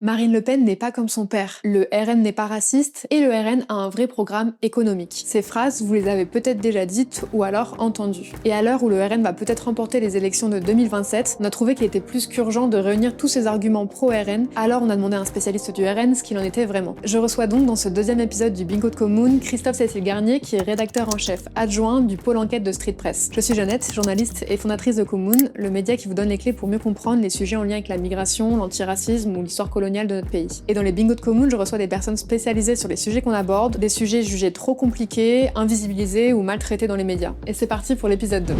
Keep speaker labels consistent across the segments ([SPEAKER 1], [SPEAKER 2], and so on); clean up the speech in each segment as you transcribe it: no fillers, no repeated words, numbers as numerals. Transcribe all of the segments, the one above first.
[SPEAKER 1] Marine Le Pen n'est pas comme son père, le RN n'est pas raciste et le RN a un vrai programme économique. Ces phrases, vous les avez peut-être déjà dites ou alors entendues. Et à l'heure où le RN va peut-être remporter les élections de 2027, on a trouvé qu'il était plus qu'urgent de réunir tous ces arguments pro-RN, alors on a demandé à un spécialiste du RN ce qu'il en était vraiment. Je reçois donc dans ce deuxième épisode du Bingo de Commune Christophe Cécile Garnier qui est rédacteur en chef adjoint du pôle enquête de Street Press. Je suis Jeannette, journaliste et fondatrice de Commune, le média qui vous donne les clés pour mieux comprendre les sujets en lien avec la migration, l'antiracisme ou l'histoire coloniale de notre pays. Et dans les bingos de Commune, je reçois des personnes spécialisées sur les sujets qu'on aborde, des sujets jugés trop compliqués, invisibilisés ou maltraités dans les médias. Et c'est parti pour l'épisode 2.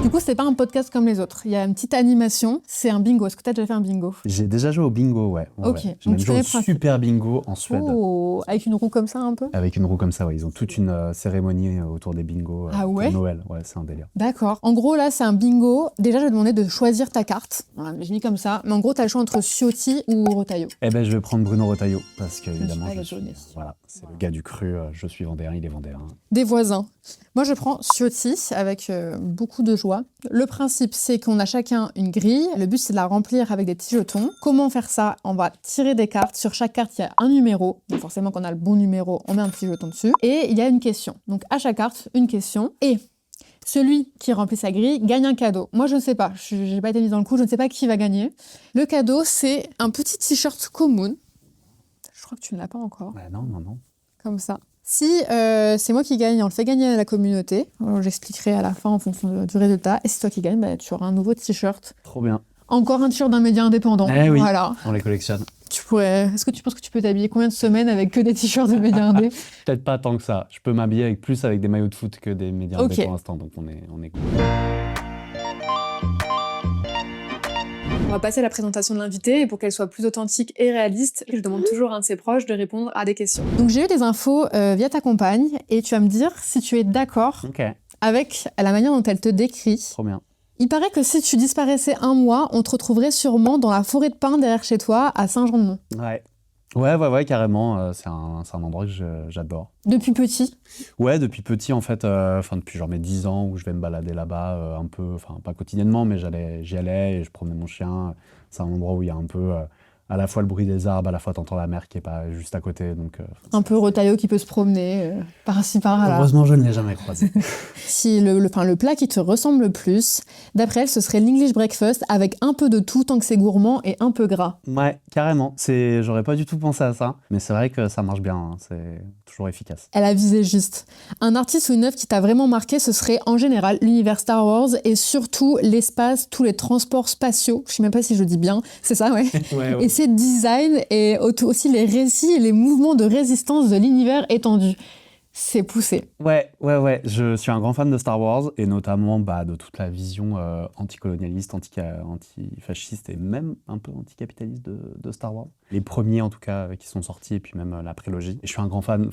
[SPEAKER 1] Du coup, c'est pas un podcast comme les autres. Il y a une petite animation, c'est un bingo. Est-ce que t'as déjà fait un bingo ?
[SPEAKER 2] J'ai déjà joué au bingo, ouais.
[SPEAKER 1] Ok.
[SPEAKER 2] J'ai même joué au super bingo en Suède.
[SPEAKER 1] Oh, avec une roue comme ça un peu ?
[SPEAKER 2] Avec une roue comme ça, ouais. Ils ont toute une cérémonie autour des bingos pour Noël. Ouais, c'est un délire.
[SPEAKER 1] D'accord. En gros, là, c'est un bingo. Déjà, je vais te demander de choisir ta carte. Voilà, je dis comme ça. Mais en gros, t'as le choix entre Ciotti ou Retailleau.
[SPEAKER 2] Eh ben, je vais prendre Bruno Retailleau parce que évidemment, voilà, c'est le gars du cru. Je suis vendéen, il est vendéen.
[SPEAKER 1] Des voisins. Moi, je prends Ciotti avec beaucoup de joie. Le principe, c'est qu'on a chacun une grille. Le but, c'est de la remplir avec des petits jetons. Comment faire ça ? On va tirer des cartes. Sur chaque carte, il y a un numéro. Donc forcément, quand on a le bon numéro, on met un petit jeton dessus. Et il y a une question. Donc à chaque carte, une question. Et celui qui remplit sa grille gagne un cadeau. Moi, je ne sais pas. Je n'ai pas été mise dans le coup. Je ne sais pas qui va gagner. Le cadeau, c'est un petit t-shirt Commune. Je crois que tu ne l'as pas encore.
[SPEAKER 2] Non.
[SPEAKER 1] Comme ça. Si c'est moi qui gagne, on le fait gagner à la communauté. Alors, j'expliquerai à la fin en fonction du résultat. Et si c'est toi qui gagne, bah, tu auras un nouveau t-shirt.
[SPEAKER 2] Trop bien.
[SPEAKER 1] Encore un t-shirt d'un média indépendant.
[SPEAKER 2] Eh oui,
[SPEAKER 1] voilà.
[SPEAKER 2] On les collectionne.
[SPEAKER 1] Est-ce que tu penses que tu peux t'habiller combien de semaines avec que des t-shirts de médias indé ?
[SPEAKER 2] Peut-être pas tant que ça. Je peux m'habiller plus avec des maillots de foot que des médias indés pour l'instant. Donc on est cool.
[SPEAKER 1] On va passer à la présentation de l'invité et pour qu'elle soit plus authentique et réaliste, je demande toujours à un de ses proches de répondre à des questions. Donc j'ai eu des infos via ta compagne et tu vas me dire si tu es d'accord avec la manière dont elle te décrit.
[SPEAKER 2] Trop bien.
[SPEAKER 1] Il paraît que si tu disparaissais un mois, on te retrouverait sûrement dans la forêt de pins derrière chez toi à Saint-Jean-de-Mont.
[SPEAKER 2] Ouais, carrément. C'est un endroit que j'adore.
[SPEAKER 1] Depuis petit ?
[SPEAKER 2] Ouais, depuis petit, en fait. Depuis genre mes 10 ans où je vais me balader là-bas un peu, pas quotidiennement, mais j'y allais et je promenais mon chien. C'est un endroit où il y a un peu à la fois le bruit des arbres, à la fois t'entends la mer qui est pas juste à côté. Donc,
[SPEAKER 1] un peu Retailleau qui peut se promener par-ci par-là.
[SPEAKER 2] Heureusement, je ne l'ai jamais croisé.
[SPEAKER 1] Si le plat qui te ressemble le plus, d'après elle, ce serait l'English breakfast avec un peu de tout tant que c'est gourmand et un peu gras.
[SPEAKER 2] Ouais, carrément. J'aurais pas du tout pensé à ça, mais c'est vrai que ça marche bien. C'est toujours efficace.
[SPEAKER 1] Elle a visé juste. Un artiste ou une œuvre qui t'a vraiment marqué, ce serait en général l'univers Star Wars et surtout l'espace, tous les transports spatiaux. Je sais même pas si je dis bien. C'est ça, ouais.
[SPEAKER 2] Ouais.
[SPEAKER 1] Et ses designs et aussi les récits et les mouvements de résistance de l'univers étendu. C'est poussé.
[SPEAKER 2] Ouais. Je suis un grand fan de Star Wars et notamment de toute la vision anticolonialiste, antifasciste et même un peu anticapitaliste de Star Wars. Les premiers en tout cas qui sont sortis et puis même la prélogie. Et je suis un grand fan,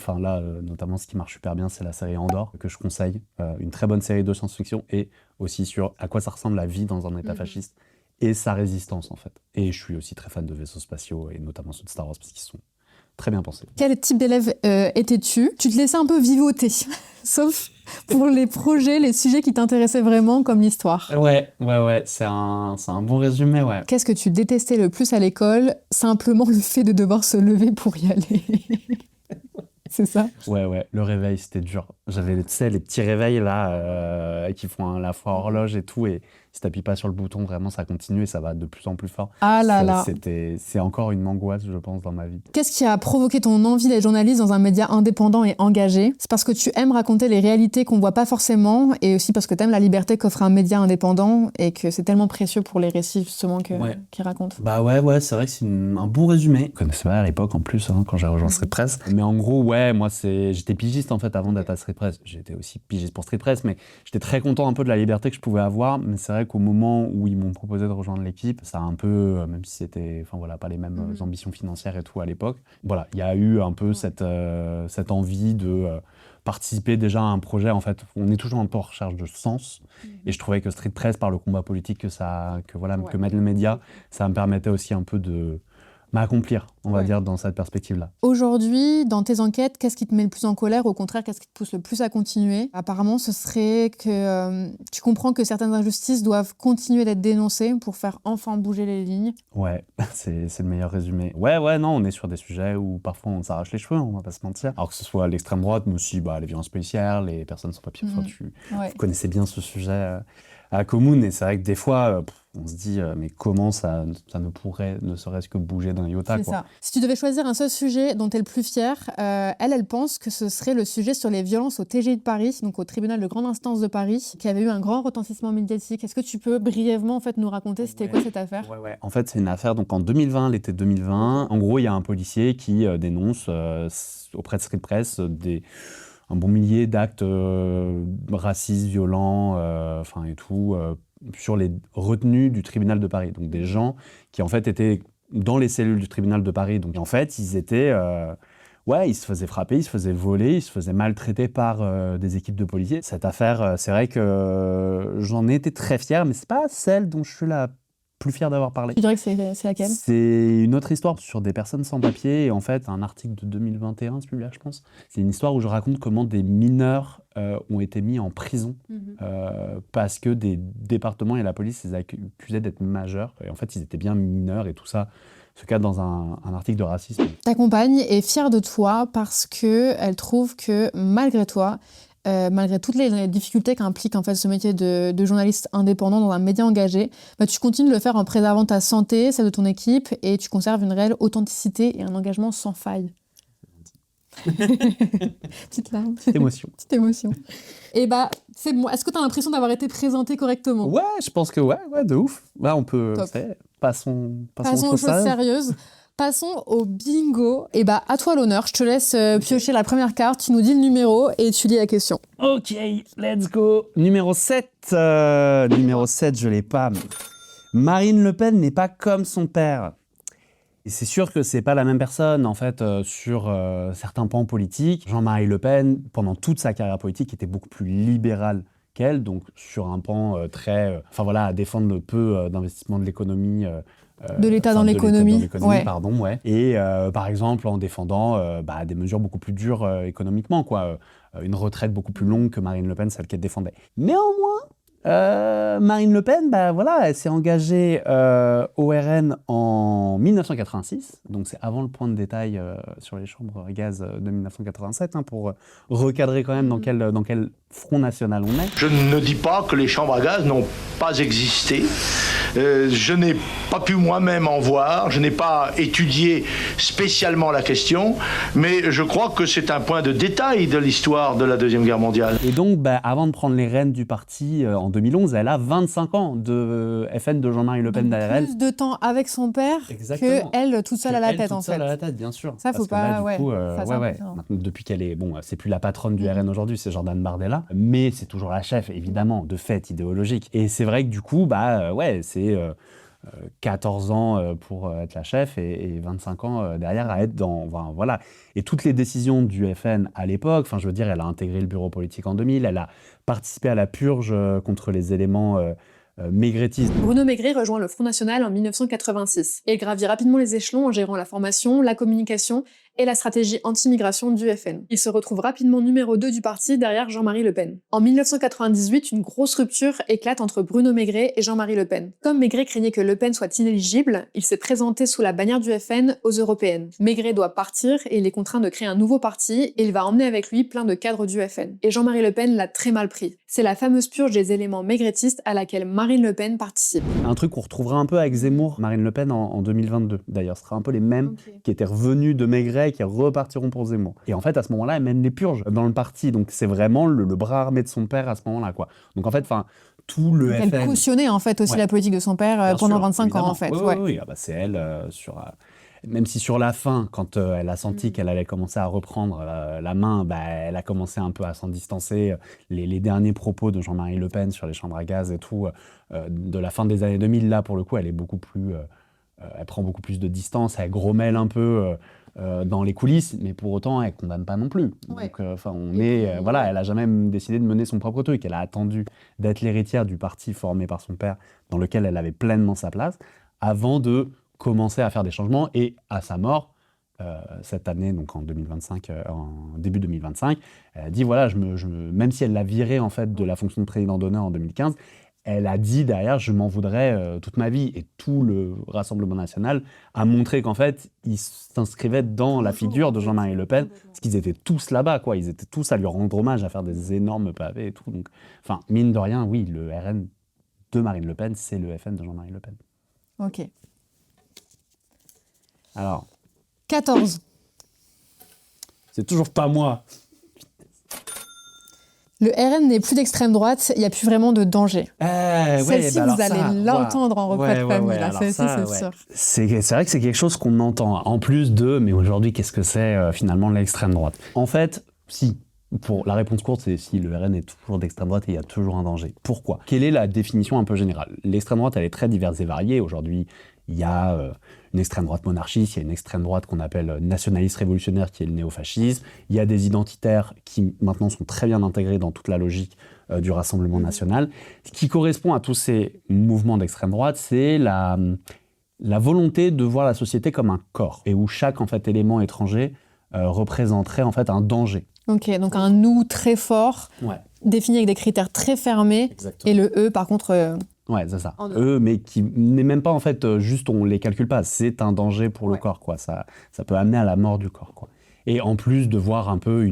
[SPEAKER 2] notamment ce qui marche super bien, c'est la série Andor que je conseille. Une très bonne série de science-fiction et aussi sur à quoi ça ressemble la vie dans un état fasciste et sa résistance en fait. Et je suis aussi très fan de vaisseaux spatiaux et notamment ceux de Star Wars parce qu'ils sont très bien pensé.
[SPEAKER 1] Quel type d'élève étais-tu ? Tu te laissais un peu vivoter, sauf pour les projets, les sujets qui t'intéressaient vraiment, comme l'histoire.
[SPEAKER 2] Ouais, c'est un bon résumé, ouais.
[SPEAKER 1] Qu'est-ce que tu détestais le plus à l'école ? Simplement le fait de devoir se lever pour y aller. C'est ça ?
[SPEAKER 2] Ouais, le réveil, c'était dur. J'avais, les petits réveils là, qui font la fois horloge et tout, et si t'appuies pas sur le bouton, vraiment, ça continue et ça va de plus en plus fort.
[SPEAKER 1] Ah là là.
[SPEAKER 2] C'est encore une angoisse, je pense, dans ma vie.
[SPEAKER 1] Qu'est-ce qui a provoqué ton envie d'être journaliste dans un média indépendant et engagé ? C'est parce que tu aimes raconter les réalités qu'on voit pas forcément, et aussi parce que t'aimes la liberté qu'offre un média indépendant, et que c'est tellement précieux pour les récits, justement, qu'il raconte.
[SPEAKER 2] Ouais, c'est vrai que c'est un bon résumé. Je connaissais pas à l'époque, en plus, quand j'ai rejoint Street Press. Mais en gros, moi, j'étais pigiste, en fait, avant d'être à Street Press. J'étais aussi pigiste pour Street Press, mais j'étais très content un peu de la liberté que je pouvais avoir. Mais c'est vrai qu'au moment où ils m'ont proposé de rejoindre l'équipe, ça a un peu, même si c'était, pas les mêmes ambitions financières et tout à l'époque. Voilà, il y a eu un peu cette envie de participer déjà à un projet. En fait, on est toujours un peu en recherche de sens. Et je trouvais que Street Press, par le combat politique que mène le média, ça me permettait aussi un peu de m'accomplir, on va
[SPEAKER 1] Ouais.
[SPEAKER 2] dire, dans cette perspective-là.
[SPEAKER 1] Aujourd'hui, dans tes enquêtes, qu'est-ce qui te met le plus en colère? Au contraire, qu'est-ce qui te pousse le plus à continuer? Apparemment, ce serait que tu comprends que certaines injustices doivent continuer d'être dénoncées pour faire enfin bouger les lignes.
[SPEAKER 2] Ouais, c'est le meilleur résumé. Ouais, non, on est sur des sujets où parfois on s'arrache les cheveux, on va pas se mentir. Alors que ce soit l'extrême droite, mais aussi les violences policières, les personnes sans papier. Enfin,
[SPEAKER 1] Ouais.
[SPEAKER 2] vous connaissez bien ce sujet à Commune, et c'est vrai que des fois, on se dit, mais comment ça ne pourrait ne serait-ce que bouger d'un iota,
[SPEAKER 1] C'est
[SPEAKER 2] quoi.
[SPEAKER 1] ça. Si tu devais choisir un seul sujet dont tu es le plus fier, elle pense que ce serait le sujet sur les violences au TGI de Paris, donc au tribunal de grande instance de Paris, qui avait eu un grand retentissement médiatique. Est-ce que tu peux brièvement en fait, nous raconter c'était quoi cette affaire?
[SPEAKER 2] Ouais. En fait, c'est une affaire donc en 2020, l'été 2020. En gros, il y a un policier qui dénonce auprès de Street Press un bon millier d'actes racistes, violents, et tout, sur les retenues du tribunal de Paris. Donc des gens qui en fait étaient dans les cellules du tribunal de Paris. Donc en fait, ils étaient... ils se faisaient frapper, ils se faisaient voler, ils se faisaient maltraiter par des équipes de policiers. Cette affaire, c'est vrai que j'en ai été très fier, mais c'est pas celle dont je suis la plus fier d'avoir parlé.
[SPEAKER 1] Tu dirais que c'est laquelle?
[SPEAKER 2] C'est une autre histoire sur des personnes sans papier, et en fait, un article de 2021, celui-là, je pense. C'est une histoire où je raconte comment des mineurs ont été mis en prison parce que des départements et la police les accusaient d'être majeurs. Et en fait, ils étaient bien mineurs, et tout ça se cadre dans un article de racisme.
[SPEAKER 1] Ta compagne est fière de toi parce qu'elle trouve que malgré toi, malgré toutes les difficultés qu'implique en fait ce métier de journaliste indépendant dans un média engagé, tu continues de le faire en préservant ta santé, celle de ton équipe, et tu conserves une réelle authenticité et un engagement sans faille. Petite larme.
[SPEAKER 2] Petite émotion.
[SPEAKER 1] Petite émotion. Et c'est bon. Est-ce que tu as l'impression d'avoir été présenté correctement?
[SPEAKER 2] Ouais, je pense que ouais, de ouf. Là, on peut...
[SPEAKER 1] Top.
[SPEAKER 2] Passons
[SPEAKER 1] aux choses sérieuses. Passons au bingo. Et à toi l'honneur. Je te laisse piocher la première carte. Tu nous dis le numéro et tu lis la question.
[SPEAKER 2] Ok, let's go. Numéro 7. Numéro 7, je l'ai pas. Marine Le Pen n'est pas comme son père. Et c'est sûr que c'est pas la même personne, en fait, sur certains pans politiques. Jean-Marie Le Pen, pendant toute sa carrière politique, était beaucoup plus libéral qu'elle, donc sur un pan très... à défendre le peu d'investissement de l'économie...
[SPEAKER 1] de l'État dans l'économie. Ouais.
[SPEAKER 2] Pardon, ouais. Et par exemple, en défendant des mesures beaucoup plus dures économiquement, quoi. Une retraite beaucoup plus longue que Marine Le Pen, celle qu'elle défendait. Néanmoins, Marine Le Pen, elle s'est engagée au RN en 1986, donc c'est avant le point de détail sur les chambres à gaz de 1987, pour recadrer quand même dans quel front national on est.
[SPEAKER 3] Je ne dis pas que les chambres à gaz n'ont pas existé. Je n'ai pas pu moi-même en voir, je n'ai pas étudié spécialement la question, mais je crois que c'est un point de détail de l'histoire de la Deuxième Guerre mondiale.
[SPEAKER 2] Et donc, avant de prendre les rênes du parti en 2011, elle a 25 ans de FN de Jean-Marie Le Pen derrière elle.
[SPEAKER 1] Plus de temps avec son père qu'elle toute seule à la tête, en fait.
[SPEAKER 2] Toute seule à la tête, bien sûr.
[SPEAKER 1] Ça, faut pas...
[SPEAKER 2] Maintenant, depuis qu'elle est... Bon, c'est plus la patronne du RN aujourd'hui, c'est Jordan Bardella, mais c'est toujours la chef, évidemment, de fait idéologique. Et c'est vrai que du coup, c'est 14 ans pour être la chef et 25 ans derrière à être dans... voilà. Et toutes les décisions du FN à l'époque, elle a intégré le bureau politique en 2000, elle a participé à la purge contre les éléments maigretistes.
[SPEAKER 1] Bruno Maigret rejoint le Front National en 1986 et il gravit rapidement les échelons en gérant la formation, la communication et la stratégie anti-migration du FN. Il se retrouve rapidement numéro 2 du parti derrière Jean-Marie Le Pen. En 1998, une grosse rupture éclate entre Bruno Maigret et Jean-Marie Le Pen. Comme Maigret craignait que Le Pen soit inéligible, il s'est présenté sous la bannière du FN aux européennes. Maigret doit partir et il est contraint de créer un nouveau parti et il va emmener avec lui plein de cadres du FN. Et Jean-Marie Le Pen l'a très mal pris. C'est la fameuse purge des éléments maigretistes à laquelle Marine Le Pen participe.
[SPEAKER 2] Un truc qu'on retrouvera un peu avec Zemmour, Marine Le Pen en 2022. D'ailleurs, ce sera un peu les mêmes qui étaient revenus de Maigret qui repartiront pour Zemmour. Et en fait, à ce moment-là, elle mène les purges dans le parti. Donc c'est vraiment le bras armé de son père à ce moment-là, quoi. Donc en fait, tout le FN...
[SPEAKER 1] Elle cautionnait en fait aussi la politique de son père pendant 25 ans, en fait.
[SPEAKER 2] Oui. C'est elle même si sur la fin, quand elle a senti qu'elle allait commencer à reprendre la main, elle a commencé un peu à s'en distancer. Les derniers propos de Jean-Marie Le Pen sur les chambres à gaz et tout, de la fin des années 2000, là, pour le coup, elle est beaucoup plus... elle prend beaucoup plus de distance, elle grommelle un peu dans les coulisses, mais pour autant, elle condamne pas non plus.
[SPEAKER 1] Ouais.
[SPEAKER 2] Donc, elle a jamais décidé de mener son propre truc. Elle a attendu d'être l'héritière du parti formé par son père, dans lequel elle avait pleinement sa place, avant de commencé à faire des changements et à sa mort, cette année, donc en 2025, en début 2025, elle a dit voilà, même si elle l'a viré en fait de la fonction de président d'honneur en 2015, elle a dit derrière je m'en voudrais toute ma vie. Et tout le Rassemblement national a montré qu'en fait, ils s'inscrivaient dans la figure de Jean-Marie Le Pen, parce qu'ils étaient tous là-bas, quoi. Ils étaient tous à lui rendre hommage, à faire des énormes pavés et tout. Donc, enfin, mine de rien, oui, le RN de Marine Le Pen, c'est le FN de Jean-Marie Le Pen.
[SPEAKER 1] Ok.
[SPEAKER 2] Alors,
[SPEAKER 1] 14.
[SPEAKER 2] c'est toujours pas moi.
[SPEAKER 1] Le RN n'est plus d'extrême droite, il n'y a plus vraiment de danger. Celle-ci, vous allez l'entendre en repas de famille. Là, celle-ci, c'est sûr.
[SPEAKER 2] C'est vrai que c'est quelque chose qu'on entend. En plus de, mais aujourd'hui, qu'est-ce que c'est finalement l'extrême droite? En fait, si. Pour la réponse courte, c'est si le RN est toujours d'extrême droite et il y a toujours un danger. Pourquoi? Quelle est la définition un peu générale? L'extrême droite, elle est très diverse et variée. Aujourd'hui, il y a une extrême droite monarchiste, il y a une extrême droite qu'on appelle nationaliste révolutionnaire, qui est le néofascisme. Il y a des identitaires qui maintenant sont très bien intégrés dans toute la logique du Rassemblement national. Ce qui correspond à tous ces mouvements d'extrême droite, c'est la volonté de voir la société comme un corps, et où chaque en fait, élément étranger représenterait en fait un danger.
[SPEAKER 1] Ok, donc un nous très fort, défini avec des critères très fermés. Exactement. Et le E, par contre...
[SPEAKER 2] Ouais, c'est ça. E, mais qui n'est même pas en fait juste, on les calcule pas. C'est un danger pour le corps, quoi. Ça peut amener à la mort du corps, quoi. Et en plus de voir un peu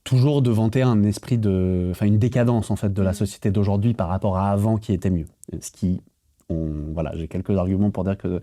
[SPEAKER 2] toujours de vanter un esprit une décadence en fait de la société d'aujourd'hui par rapport à avant qui était mieux. Voilà, j'ai quelques arguments pour dire que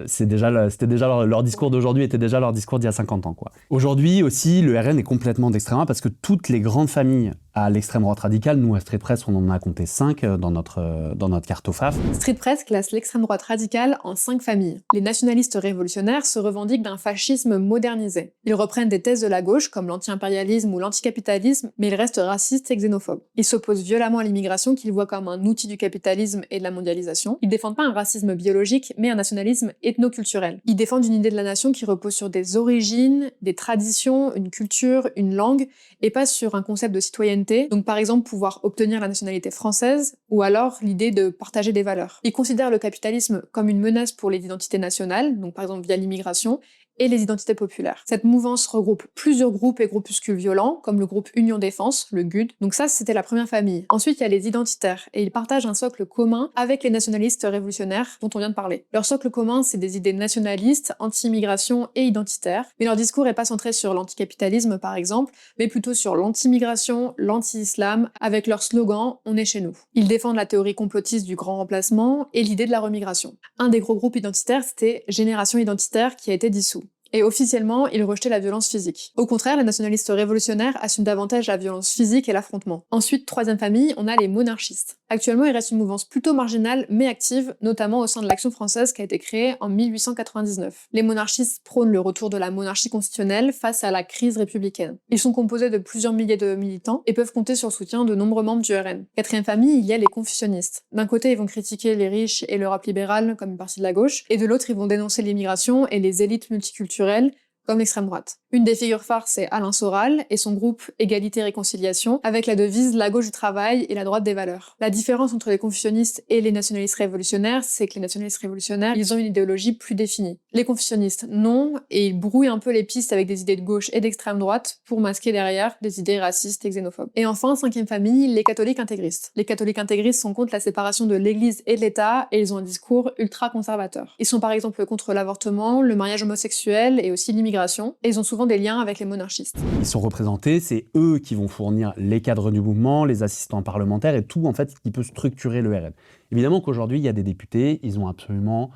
[SPEAKER 2] c'était déjà leur discours d'aujourd'hui était déjà leur discours d'il y a 50 ans, quoi. Aujourd'hui aussi, le RN est complètement d'extrême droite parce que toutes les grandes familles à l'extrême droite radicale, nous à Street Press, on en a compté 5 dans notre carte au FAF.
[SPEAKER 1] Street Press classe l'extrême droite radicale en 5 familles. Les nationalistes révolutionnaires se revendiquent d'un fascisme modernisé. Ils reprennent des thèses de la gauche comme l'anti-impérialisme ou l'anticapitalisme, mais ils restent racistes et xénophobes. Ils s'opposent violemment à l'immigration qu'ils voient comme un outil du capitalisme et de la mondialisation. Ils défendent pas un racisme biologique, mais un nationalisme ethnoculturel. Ils défendent une idée de la nation qui repose sur des origines, des traditions, une culture, une langue, et pas sur un concept de citoyenneté. Donc par exemple pouvoir obtenir la nationalité française, ou alors l'idée de partager des valeurs. Ils considèrent le capitalisme comme une menace pour les identités nationales, donc par exemple via l'immigration, et les identités populaires. Cette mouvance regroupe plusieurs groupes et groupuscules violents, comme le groupe Union Défense, le GUD. Donc ça, c'était la première famille. Ensuite, il y a les identitaires, et ils partagent un socle commun avec les nationalistes révolutionnaires dont on vient de parler. Leur socle commun, c'est des idées nationalistes, anti-immigration et identitaires, mais leur discours est pas centré sur l'anticapitalisme, par exemple, mais plutôt sur l'anti-immigration, l'anti-islam, avec leur slogan « On est chez nous ». Ils défendent la théorie complotiste du grand remplacement et l'idée de la remigration. Un des gros groupes identitaires, c'était Génération Identitaire, qui a été dissous. Et officiellement, ils rejetaient la violence physique. Au contraire, les nationalistes révolutionnaires assument davantage la violence physique et l'affrontement. Ensuite, troisième famille, on a les monarchistes. Actuellement, il reste une mouvance plutôt marginale, mais active, notamment au sein de l'Action française qui a été créée en 1899. Les monarchistes prônent le retour de la monarchie constitutionnelle face à la crise républicaine. Ils sont composés de plusieurs milliers de militants et peuvent compter sur le soutien de nombreux membres du RN. Quatrième famille, il y a les confucianistes. D'un côté, ils vont critiquer les riches et l'Europe libérale comme une partie de la gauche, et de l'autre, ils vont dénoncer l'immigration et les élites multiculturelles comme l'extrême droite. Une des figures phares, c'est Alain Soral et son groupe Égalité-Réconciliation, avec la devise « La gauche du travail et la droite des valeurs ». La différence entre les confucianistes et les nationalistes révolutionnaires, c'est que les nationalistes révolutionnaires, ils ont une idéologie plus définie. Les confucianistes, non, et ils brouillent un peu les pistes avec des idées de gauche et d'extrême droite pour masquer derrière des idées racistes et xénophobes. Et enfin, cinquième famille, les catholiques intégristes. Les catholiques intégristes sont contre la séparation de l'Église et de l'État, et ils ont un discours ultra-conservateur. Ils sont par exemple contre l'avortement, le mariage homosexuel et aussi l'immigration, et ils ont souvent des liens avec les monarchistes.
[SPEAKER 2] Ils sont représentés, c'est eux qui vont fournir les cadres du mouvement, les assistants parlementaires et tout en fait ce qui peut structurer le RN. Évidemment qu'aujourd'hui, il y a des députés, ils ont absolument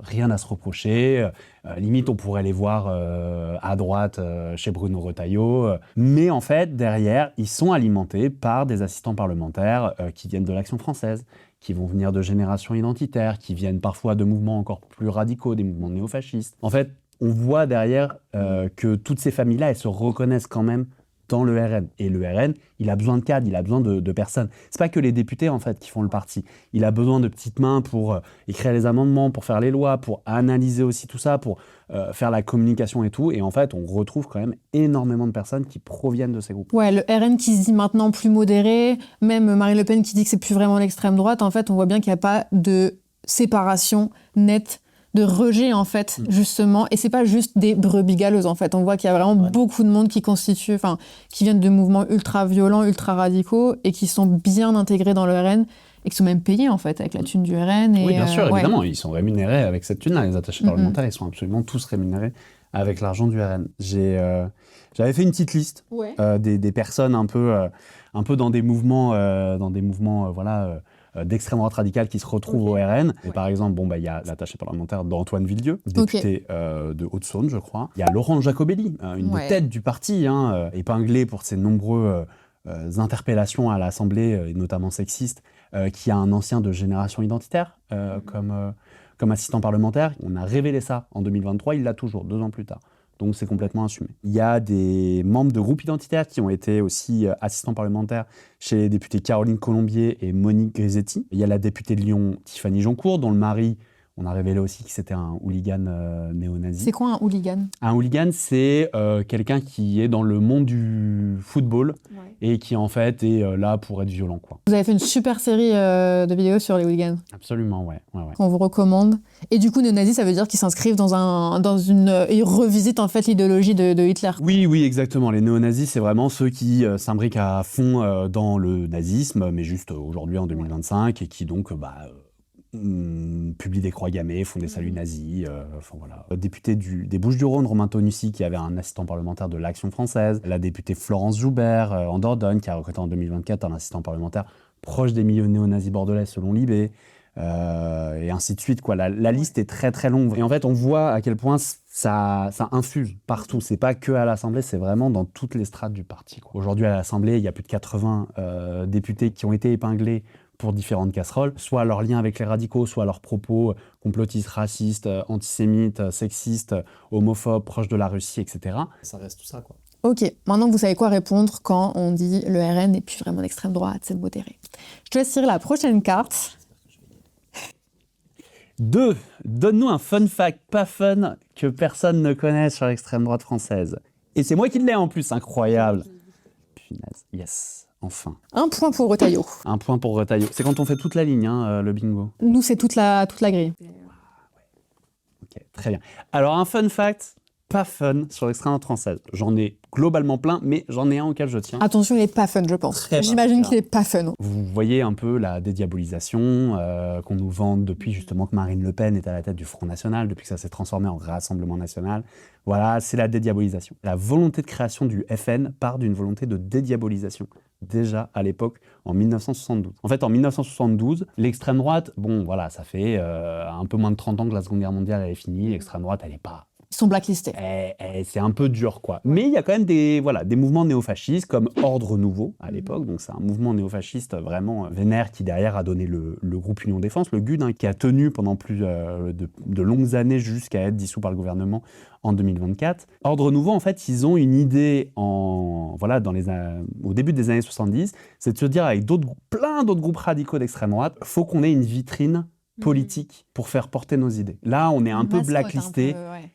[SPEAKER 2] rien à se reprocher. Limite, on pourrait les voir à droite chez Bruno Retailleau. Mais en fait, derrière, ils sont alimentés par des assistants parlementaires qui viennent de l'Action française, qui vont venir de générations identitaires, qui viennent parfois de mouvements encore plus radicaux, des mouvements néofascistes. En fait, on voit derrière que toutes ces familles-là, elles se reconnaissent quand même dans le RN. Et le RN, il a besoin de cadres, il a besoin de personnes. C'est pas que les députés, en fait, qui font le parti. Il a besoin de petites mains pour écrire les amendements, pour faire les lois, pour analyser aussi tout ça, pour faire la communication et tout. Et en fait, on retrouve quand même énormément de personnes qui proviennent de ces groupes.
[SPEAKER 1] Ouais, le RN qui se dit maintenant plus modéré, même Marine Le Pen qui dit que c'est plus vraiment l'extrême droite, en fait, on voit bien qu'il n'y a pas de séparation nette de rejet, en fait, justement. Et c'est pas juste des brebis galeuses, en fait. On voit qu'il y a vraiment beaucoup de monde qui viennent de mouvements ultra violents, ultra radicaux, et qui sont bien intégrés dans le RN, et qui sont même payés, en fait, avec la thune du RN.
[SPEAKER 2] Oui, bien sûr, évidemment. Ils sont rémunérés avec cette thune-là. Les attachés parlementaires, ils sont absolument tous rémunérés avec l'argent du RN. J'avais fait une petite liste des personnes un peu dans des mouvements, d'extrême droite radicale qui se retrouvent au RN. Et par exemple, il y a l'attaché parlementaire d'Antoine Villedieu, député de Haute-Saône, je crois. Il y a Laurent Jacobelli, une des têtes du parti, épinglé pour ses nombreux interpellations à l'Assemblée, et notamment sexistes, qui a un ancien de Génération Identitaire comme assistant parlementaire. On a révélé ça en 2023, il l'a toujours, 2 ans plus tard. Donc c'est complètement assumé. Il y a des membres de groupes identitaires qui ont été aussi assistants parlementaires chez les députés Caroline Colombier et Monique Grisetti. Il y a la députée de Lyon, Tiffany Joncourt, dont le mari, on a révélé aussi que c'était un hooligan néo-nazi.
[SPEAKER 1] C'est quoi un hooligan ?
[SPEAKER 2] Un hooligan, c'est quelqu'un qui est dans le monde du football et qui en fait est là pour être violent, quoi.
[SPEAKER 1] Vous avez fait une super série de vidéos sur les hooligans.
[SPEAKER 2] Absolument, ouais.
[SPEAKER 1] Qu'on vous recommande. Et du coup, néo-nazi, ça veut dire qu'ils s'inscrivent ils revisitent en fait l'idéologie de Hitler.
[SPEAKER 2] Oui, exactement. Les néo-nazis, c'est vraiment ceux qui s'imbriquent à fond dans le nazisme, mais juste aujourd'hui en 2025, et qui donc publient des croix gammées, font des saluts nazis, voilà. Député des Bouches-du-Rhône, Romain Tonucci, qui avait un assistant parlementaire de l'Action française. La députée Florence Joubert, en Dordogne, qui a recruté en 2024 un assistant parlementaire proche des milieux néo-nazis bordelais, selon Libé. Et ainsi de suite, quoi. La liste est très très longue. Et en fait, on voit à quel point ça infuse partout. C'est pas que à l'Assemblée, c'est vraiment dans toutes les strates du parti, quoi. Aujourd'hui, à l'Assemblée, il y a plus de 80 députés qui ont été épinglés pour différentes casseroles, soit leur lien avec les radicaux, soit leurs propos complotistes, racistes, antisémites, sexistes, homophobes, proches de la Russie, etc. Ça reste tout ça, quoi.
[SPEAKER 1] Ok, maintenant vous savez quoi répondre quand on dit le RN n'est plus vraiment d'extrême droite, c'est modéré. Je te laisse tirer la prochaine carte.
[SPEAKER 2] 2. Donne-nous un fun fact pas fun que personne ne connaît sur l'extrême droite française. Et c'est moi qui l'ai en plus, incroyable. Punaise, yes. Enfin.
[SPEAKER 1] 1 point pour Retailleau.
[SPEAKER 2] 1 point pour Retailleau. C'est quand on fait toute la ligne, le bingo.
[SPEAKER 1] Nous, c'est toute la grille.
[SPEAKER 2] Ok, très bien. Alors, un fun fact pas fun sur l'extrême droite française. J'en ai globalement plein, mais j'en ai un auquel je tiens.
[SPEAKER 1] Attention, il n'est pas fun, je pense. J'imagine qu'il n'est pas fun.
[SPEAKER 2] Vous voyez un peu la dédiabolisation qu'on nous vante depuis justement que Marine Le Pen est à la tête du Front National, depuis que ça s'est transformé en Rassemblement National. Voilà, c'est la dédiabolisation. La volonté de création du FN part d'une volonté de dédiabolisation, déjà à l'époque, en 1972. En fait, en 1972, l'extrême droite, ça fait un peu moins de 30 ans que la Seconde Guerre mondiale elle est finie, l'extrême droite, elle n'est pas...
[SPEAKER 1] Ils sont blacklistés.
[SPEAKER 2] C'est un peu dur, quoi. Mais il y a quand même des mouvements néofascistes comme Ordre Nouveau à l'époque. Donc c'est un mouvement néofasciste vraiment vénère qui derrière a donné le groupe Union Défense, le GUD, qui a tenu pendant plus de longues années jusqu'à être dissous par le gouvernement en 2024. Ordre Nouveau, en fait, ils ont une idée au début des années 70, c'est de se dire avec plein d'autres groupes radicaux d'extrême droite, faut qu'on ait une vitrine politique pour faire porter nos idées. Là, on est un peu blacklisté.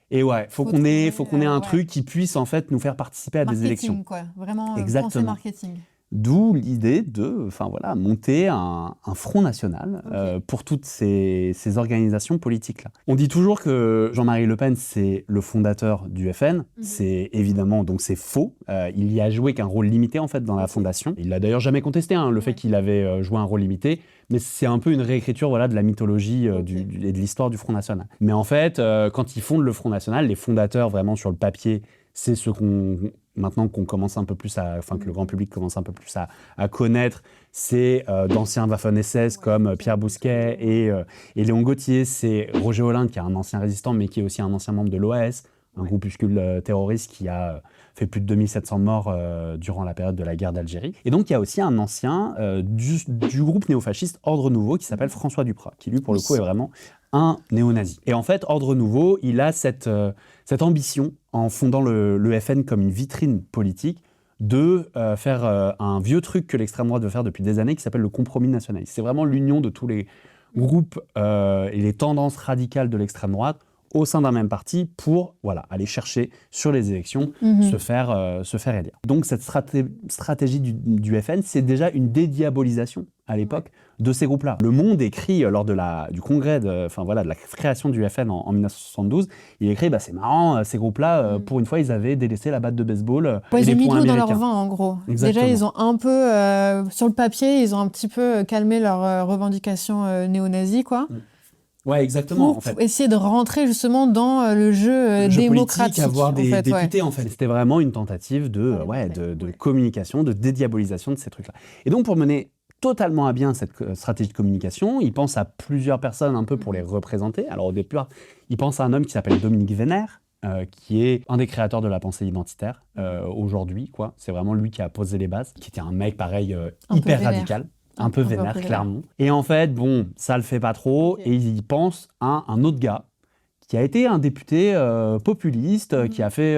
[SPEAKER 2] Et faut qu'on ait un truc qui puisse en fait nous faire participer à des élections.
[SPEAKER 1] Quoi. Vraiment
[SPEAKER 2] exactement.
[SPEAKER 1] Marketing.
[SPEAKER 2] D'où l'idée de monter un front national pour toutes ces organisations politiques-là. On dit toujours que Jean-Marie Le Pen, c'est le fondateur du FN. C'est évidemment, donc c'est faux. Il y a joué qu'un rôle limité en fait dans la fondation. Il l'a d'ailleurs jamais contesté, le fait qu'il avait joué un rôle limité. Mais c'est un peu une réécriture de la mythologie et de l'histoire du Front National. Mais en fait, quand ils fondent le Front National, les fondateurs vraiment sur le papier, c'est ceux maintenant qu'on commence un peu plus que le grand public commence un peu plus à connaître, c'est d'anciens Waffen-SS comme Pierre Bousquet et Léon Gauthier, c'est Roger Hollande qui est un ancien résistant mais qui est aussi un ancien membre de l'OAS, un groupuscule terroriste qui a fait plus de 2700 morts durant la période de la guerre d'Algérie. Et donc il y a aussi un ancien du groupe néofasciste Ordre Nouveau qui s'appelle François Duprat, qui lui pour le coup est vraiment un néo-nazi. Et en fait, Ordre Nouveau, il a cette ambition, en fondant le FN comme une vitrine politique, de faire un vieux truc que l'extrême droite veut faire depuis des années, qui s'appelle le compromis nationaliste. C'est vraiment l'union de tous les groupes et les tendances radicales de l'extrême droite au sein d'un même parti pour aller chercher sur les élections, se faire élire. Donc cette stratégie du FN, c'est déjà une dédiabolisation à l'époque de ces groupes-là. Le Monde écrit lors du congrès, de la création du FN en 1972, il écrit c'est marrant, ces groupes-là, pour une fois, ils avaient délaissé la batte de baseball et
[SPEAKER 1] ils
[SPEAKER 2] les
[SPEAKER 1] ont mis de
[SPEAKER 2] points
[SPEAKER 1] l'eau dans
[SPEAKER 2] américains.
[SPEAKER 1] leur vin, en gros.
[SPEAKER 2] Exactement.
[SPEAKER 1] Déjà, ils ont un peu, sur le papier, ils ont un petit peu calmé leurs revendications néo-nazies, quoi.
[SPEAKER 2] Ouais, exactement.
[SPEAKER 1] Pour essayer de rentrer justement dans le jeu démocratique.
[SPEAKER 2] Politique, avoir des députés,
[SPEAKER 1] ouais.
[SPEAKER 2] en fait. C'était vraiment une tentative de communication, de dédiabolisation de ces trucs-là. Et donc, pour mener totalement à bien cette stratégie de communication, il pense à plusieurs personnes un peu pour les représenter. Alors, au départ, il pense à un homme qui s'appelle Dominique Vénère, qui est un des créateurs de la pensée identitaire aujourd'hui, quoi. C'est vraiment lui qui a posé les bases, qui était un mec, pareil, hyper radical. Un peu vénère, clairement. Et en fait, ça le fait pas trop. Okay. Et il pense à un autre gars qui a été un député populiste, qui a fait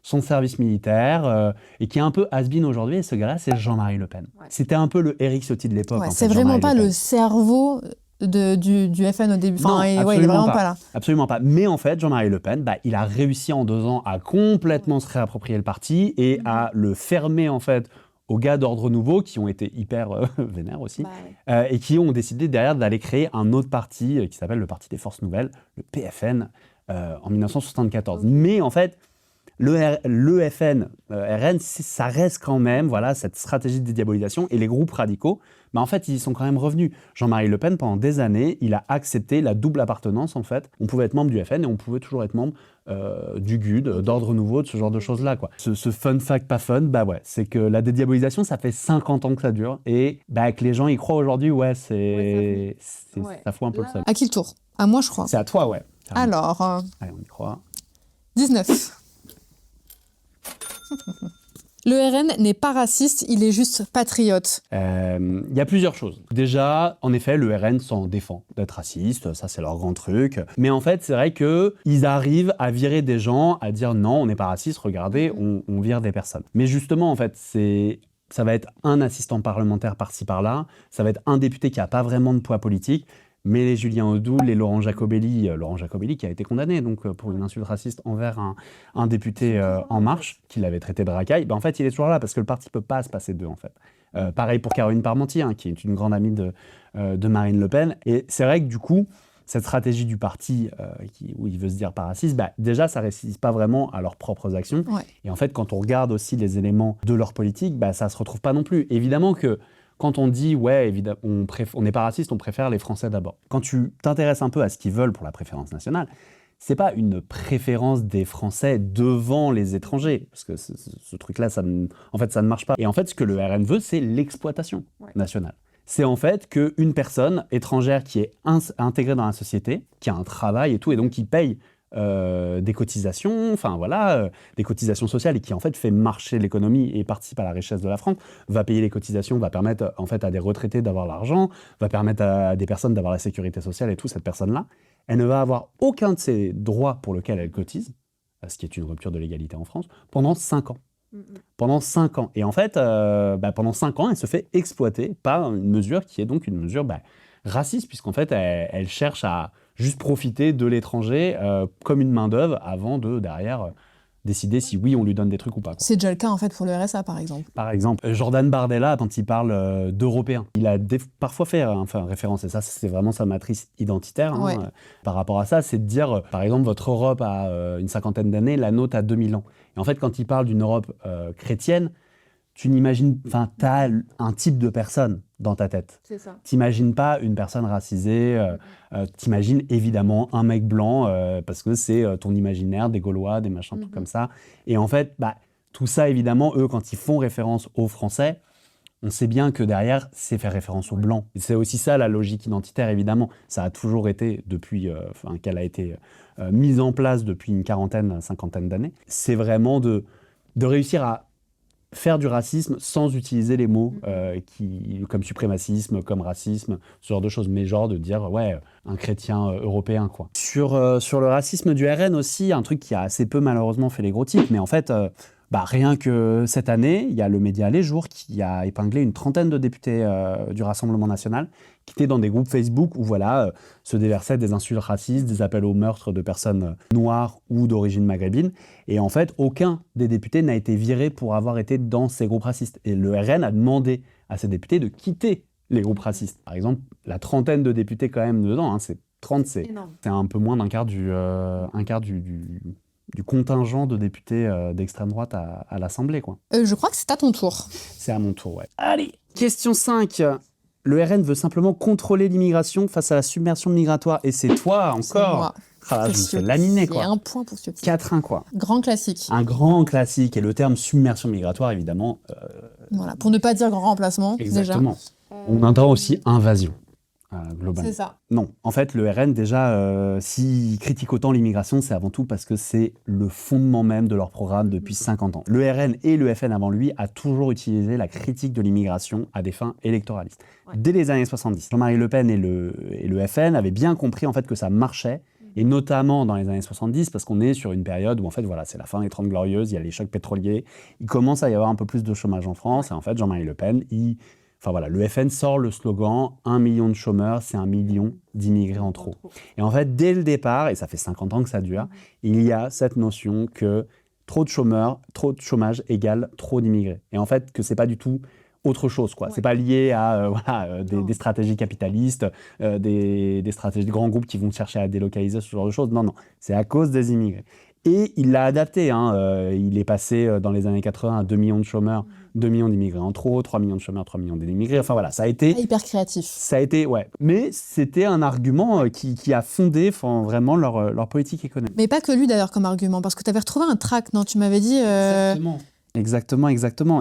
[SPEAKER 2] son service militaire et qui est un peu has-been aujourd'hui. Et ce gars-là, c'est Jean-Marie Le Pen. Ouais. C'était un peu le Éric Ciotti de l'époque.
[SPEAKER 1] Ouais, c'est vraiment pas le cerveau du FN au début.
[SPEAKER 2] Non,
[SPEAKER 1] il est vraiment pas là.
[SPEAKER 2] Absolument pas. Mais en fait, Jean-Marie Le Pen, il a réussi en 2 ans à complètement se réapproprier le parti et à le fermer, en fait, aux gars d'Ordre Nouveau qui ont été hyper vénères aussi et qui ont décidé derrière d'aller créer un autre parti qui s'appelle le Parti des Forces Nouvelles, le PFN, en 1974. Mais en fait, le FN, RN, ça reste quand même cette stratégie de dédiabolisation et les groupes radicaux, en fait, ils y sont quand même revenus. Jean-Marie Le Pen, pendant des années, il a accepté la double appartenance, en fait. On pouvait être membre du FN et on pouvait toujours être membre du GUD, d'Ordre Nouveau, de ce genre de choses-là, quoi. Ce fun fact pas fun, c'est que la dédiabolisation, ça fait 50 ans que ça dure et que les gens y croient aujourd'hui, ça fout un peu le seum.
[SPEAKER 1] À qui le tour ? À moi, je crois.
[SPEAKER 2] C'est à toi, ouais.
[SPEAKER 1] Alors...
[SPEAKER 2] Allez, on y croit.
[SPEAKER 1] 19. Le RN n'est pas raciste, il est juste patriote.
[SPEAKER 2] Il y a plusieurs choses. Déjà, en effet, le RN s'en défend d'être raciste, ça c'est leur grand truc. Mais en fait, c'est vrai qu'ils arrivent à virer des gens, à dire non, on n'est pas raciste, regardez, on vire des personnes. Mais justement, en fait, ça va être un assistant parlementaire par-ci par-là, ça va être un député qui n'a pas vraiment de poids politique. Mais les Julien Audoul, les Laurent Jacobelli qui a été condamné donc, pour une insulte raciste envers un député En Marche, qui l'avait traité de racaille, en fait, il est toujours là parce que le parti ne peut pas se passer d'eux, en fait. Pareil pour Caroline Parmentier, qui est une grande amie de Marine Le Pen. Et c'est vrai que du coup, cette stratégie du parti où il veut se dire pas raciste, déjà, ça ne réussit pas vraiment à leurs propres actions. Ouais. Et en fait, quand on regarde aussi les éléments de leur politique, ça ne se retrouve pas non plus. Évidemment que quand on dit, on n'est pas raciste, on préfère les Français d'abord. Quand tu t'intéresses un peu à ce qu'ils veulent pour la préférence nationale, c'est pas une préférence des Français devant les étrangers, parce que ce truc-là, ça ne marche pas. Et en fait, ce que le RN veut, c'est l'exploitation nationale. C'est en fait qu'une personne étrangère qui est intégrée dans la société, qui a un travail et tout, et donc qui paye des cotisations, des cotisations sociales et qui en fait fait marcher l'économie et participe à la richesse de la France, va payer les cotisations, va permettre en fait à des retraités d'avoir l'argent, va permettre à des personnes d'avoir la sécurité sociale et tout, cette personne-là, elle ne va avoir aucun de ces droits pour lesquels elle cotise, ce qui est une rupture de l'égalité en France, pendant 5 ans. Pendant 5 ans. Et en fait, pendant 5 ans, elle se fait exploiter par une mesure qui est donc une mesure raciste, puisqu'en fait, elle cherche à juste profiter de l'étranger comme une main-d'œuvre avant de, derrière, décider si oui, on lui donne des trucs ou pas, quoi.
[SPEAKER 1] C'est déjà le cas, en fait, pour le RSA, par exemple.
[SPEAKER 2] Par exemple, Jordan Bardella, quand il parle d'Européens, il a parfois fait référence, et ça, c'est vraiment sa matrice identitaire. Par rapport à ça, c'est de dire, par exemple, votre Europe a une 50aine d'années, la nôtre a 2000 ans. Et en fait, quand il parle d'une Europe chrétienne, tu n'imagines, t'as un type de personne dans ta tête.
[SPEAKER 1] C'est ça.
[SPEAKER 2] T'imagines pas une personne racisée, t'imagines évidemment un mec blanc, parce que c'est ton imaginaire des Gaulois, des machins, tout comme ça. Et en fait, tout ça, évidemment, eux, quand ils font référence aux Français, on sait bien que derrière, c'est faire référence aux Blancs. Et c'est aussi ça, la logique identitaire, évidemment. Ça a toujours été, depuis qu'elle a été mise en place depuis une 50aine d'années. C'est vraiment de réussir à faire du racisme sans utiliser les mots comme suprémacisme, comme racisme, ce genre de choses, mais genre de dire un chrétien européen, quoi. Sur le racisme du RN aussi, un truc qui a assez peu malheureusement fait les gros titres, mais en fait, rien que cette année, il y a le média Les Jours qui a épinglé une 30aine de députés du Rassemblement national qui étaient dans des groupes Facebook où se déversaient des insultes racistes, des appels au meurtre de personnes noires ou d'origine maghrébine. Et en fait, aucun des députés n'a été viré pour avoir été dans ces groupes racistes. Et le RN a demandé à ces députés de quitter les groupes racistes. Par exemple, la trentaine de députés quand même dedans, hein, c'est 30, c'est un peu moins d'un quart du contingent de députés d'extrême droite à l'Assemblée, quoi.
[SPEAKER 1] Je crois que c'est à ton tour.
[SPEAKER 2] C'est à mon tour, ouais. Allez, question 5. Le RN veut simplement contrôler l'immigration face à la submersion migratoire. Et c'est toi encore.
[SPEAKER 1] Moi.
[SPEAKER 2] Ah, je me fais laminer, quoi.
[SPEAKER 1] Il y a un point pour ce petit.
[SPEAKER 2] 4-1, quoi.
[SPEAKER 1] Grand classique.
[SPEAKER 2] Un grand classique. Et le terme submersion migratoire, évidemment.
[SPEAKER 1] Voilà, pour ne pas dire grand remplacement,
[SPEAKER 2] Exactement.
[SPEAKER 1] déjà.
[SPEAKER 2] On entend aussi invasion, globalement.
[SPEAKER 1] C'est ça.
[SPEAKER 2] Non, en fait, le RN, déjà, s'il critique autant l'immigration, c'est avant tout parce que c'est le fondement même de leur programme depuis 50 ans. Le RN et le FN avant lui a toujours utilisé la critique de l'immigration à des fins électoralistes. Ouais. Dès les années 70, Jean-Marie Le Pen et le FN avaient bien compris en fait que ça marchait, et notamment dans les années 70, parce qu'on est sur une période où en fait, voilà, c'est la fin des 30 Glorieuses, il y a les chocs pétroliers, il commence à y avoir un peu plus de chômage en France, et en fait, Jean-Marie Le Pen, enfin voilà, le FN sort le slogan « 1 million de chômeurs, c'est 1 million d'immigrés en trop ». Et en fait, dès le départ, et ça fait 50 ans que ça dure, il y a cette notion que trop de chômeurs, trop de chômage égale trop d'immigrés. Et en fait, que c'est pas du tout autre chose, quoi. Ouais. C'est pas lié à des stratégies capitalistes, des stratégies de grands groupes qui vont chercher à délocaliser ce genre de choses. Non, non, c'est à cause des immigrés. Et il l'a adapté, hein. Il est passé dans les années 80 à 2 millions de chômeurs, 2 millions d'immigrés en trop, 3 millions de chômeurs, 3 millions d'immigrés. Enfin voilà, ça a été...
[SPEAKER 1] Hyper créatif.
[SPEAKER 2] Ça a été, ouais. Mais c'était un argument qui a fondé vraiment leur politique économique.
[SPEAKER 1] Mais pas que lui d'ailleurs comme argument, parce que tu avais retrouvé un tract, non? Tu m'avais dit...
[SPEAKER 2] Exactement.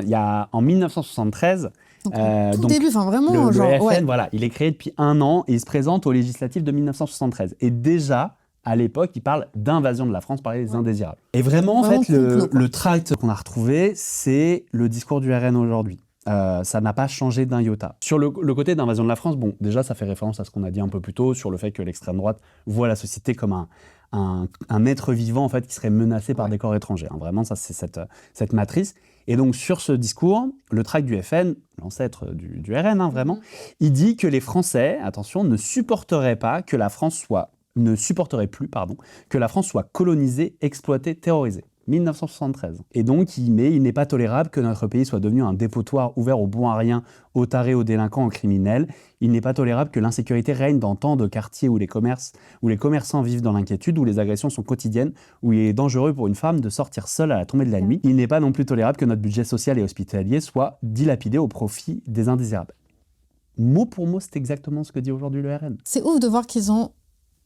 [SPEAKER 2] Il y a en 1973...
[SPEAKER 1] Tout début, enfin vraiment...
[SPEAKER 2] Le FN, voilà, il est créé depuis 1 an et il se présente aux législatives de 1973. Et déjà... À l'époque, il parle d'invasion de la France par les indésirables. Et vraiment, en fait, le tract qu'on a retrouvé, c'est le discours du RN aujourd'hui. Ça n'a pas changé d'un iota. Sur le côté d'invasion de la France, bon, déjà, ça fait référence à ce qu'on a dit un peu plus tôt sur le fait que l'extrême droite voit la société comme un être vivant, en fait, qui serait menacé par des corps étrangers. Hein. Vraiment, ça, c'est cette matrice. Et donc, sur ce discours, le tract du FN, l'ancêtre du RN, hein, vraiment, il dit que les Français, attention, ne supporteraient plus que la France soit colonisée, exploitée, terrorisée. 1973. Et donc, il n'est pas tolérable que notre pays soit devenu un dépotoir ouvert aux bons à rien, aux tarés, aux délinquants, aux criminels. Il n'est pas tolérable que l'insécurité règne dans tant de quartiers où les commerçants vivent dans l'inquiétude, où les agressions sont quotidiennes, où il est dangereux pour une femme de sortir seule à la tombée de la nuit. Il n'est pas non plus tolérable que notre budget social et hospitalier soit dilapidé au profit des indésirables. Mot pour mot, c'est exactement ce que dit aujourd'hui le RN.
[SPEAKER 1] C'est ouf de voir qu'ils ont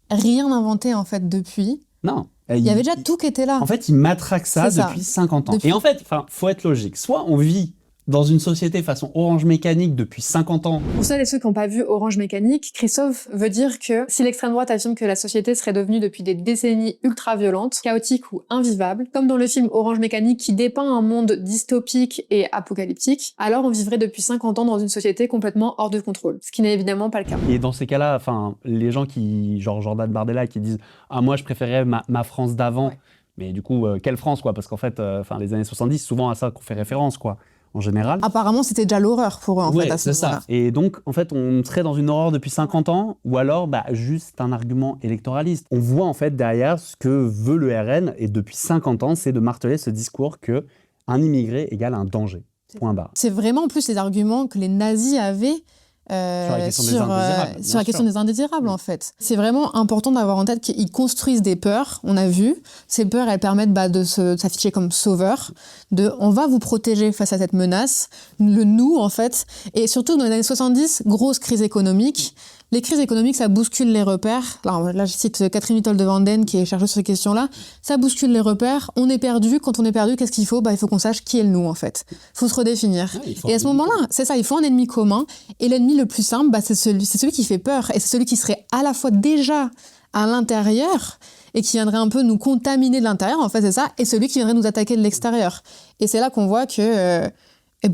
[SPEAKER 1] rien inventé en fait depuis.
[SPEAKER 2] Non.
[SPEAKER 1] Il y avait déjà tout qui était là.
[SPEAKER 2] En fait, ils matraquent ça depuis 50 ans. Et en fait, faut être logique. Soit on vit dans une société façon Orange Mécanique depuis 50 ans.
[SPEAKER 1] Pour celles et ceux qui n'ont pas vu Orange Mécanique, Christophe veut dire que si l'extrême droite affirme que la société serait devenue depuis des décennies ultra-violente, chaotique ou invivable, comme dans le film Orange Mécanique qui dépeint un monde dystopique et apocalyptique, alors on vivrait depuis 50 ans dans une société complètement hors de contrôle. Ce qui n'est évidemment pas le cas.
[SPEAKER 2] Et dans ces cas-là, les gens qui, genre Jordan Bardella, qui disent « Ah, moi je préférais ma France d'avant ouais. ». Mais du coup, quelle France, quoi? Parce qu'en fait, les années 70, souvent à ça qu'on fait référence, quoi. En général.
[SPEAKER 1] Apparemment, c'était déjà l'horreur pour eux, en fait, à ce moment-là.
[SPEAKER 2] Et donc, en fait, on serait dans une horreur depuis 50 ans, ou alors, juste un argument électoraliste. On voit, en fait, derrière, ce que veut le RN, et depuis 50 ans, c'est de marteler ce discours que un immigré égale un danger. Point barre.
[SPEAKER 1] C'est vraiment, en plus, les arguments que les nazis avaient sur la question des indésirables, en fait. C'est vraiment important d'avoir en tête qu'ils construisent des peurs, on a vu. Ces peurs, elles permettent de s'afficher comme sauveurs, on va vous protéger face à cette menace, le nous, en fait. Et surtout, dans les années 70, grosse crise économique. Les crises économiques, ça bouscule les repères. Alors, là, je cite Catherine Whittle de Vanden, qui est chercheuse sur ces questions-là. Ça bouscule les repères. On est perdu. Quand on est perdu, qu'est-ce qu'il faut? Il faut qu'on sache qui est le nous, en fait. Il faut se redéfinir. Et à ce moment-là, c'est ça, il faut un ennemi commun. Et l'ennemi le plus simple, c'est celui qui fait peur. Et c'est celui qui serait à la fois déjà à l'intérieur et qui viendrait un peu nous contaminer de l'intérieur, en fait, c'est ça, et celui qui viendrait nous attaquer de l'extérieur. Et c'est là qu'on voit que...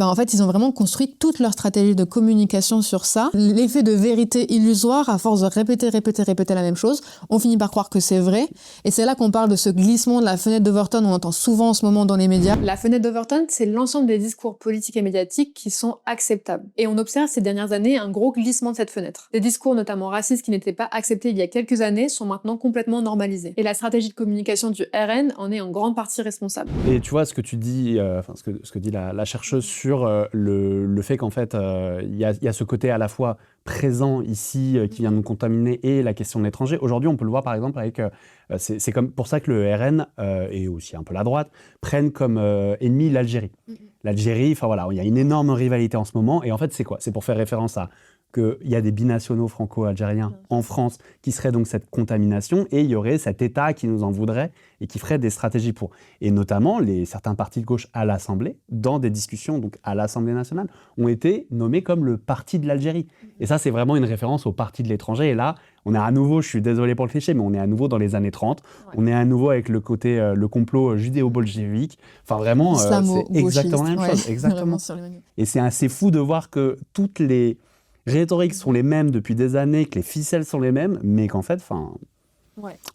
[SPEAKER 1] en fait, ils ont vraiment construit toute leur stratégie de communication sur ça. L'effet de vérité illusoire, à force de répéter la même chose, on finit par croire que c'est vrai. Et c'est là qu'on parle de ce glissement de la fenêtre d'Overton, on entend souvent en ce moment dans les médias. La fenêtre d'Overton, c'est l'ensemble des discours politiques et médiatiques qui sont acceptables. Et on observe ces dernières années un gros glissement de cette fenêtre. Des discours notamment racistes qui n'étaient pas acceptés il y a quelques années sont maintenant complètement normalisés. Et la stratégie de communication du RN en est en grande partie responsable.
[SPEAKER 2] Et tu vois, ce que tu dis, ce que dit la chercheuse sur le fait qu'en fait, il y a ce côté à la fois présent ici qui vient nous contaminer et la question de l'étranger. Aujourd'hui, on peut le voir par exemple avec... c'est comme pour ça que le RN et aussi un peu la droite prennent comme ennemi l'Algérie. L'Algérie, enfin voilà, il y a une énorme rivalité en ce moment. Et en fait, c'est quoi? C'est pour faire référence à qu'il y a des binationaux franco-algériens en France qui seraient donc cette contamination et il y aurait cet État qui nous en voudrait et qui ferait des stratégies pour. Et notamment, certains partis de gauche à l'Assemblée, dans des discussions donc à l'Assemblée nationale, ont été nommés comme le parti de l'Algérie. Et ça, c'est vraiment une référence au parti de l'étranger. Et là, on est à nouveau, je suis désolé pour le cliché, mais on est à nouveau dans les années 30. Ouais. On est à nouveau avec le côté, le complot judéo-bolchevique. Enfin, vraiment, c'est exactement la même chose. Exactement. Et c'est assez fou de voir que toutes les rhétoriques sont les mêmes depuis des années, que les ficelles sont les mêmes, mais qu'en fait,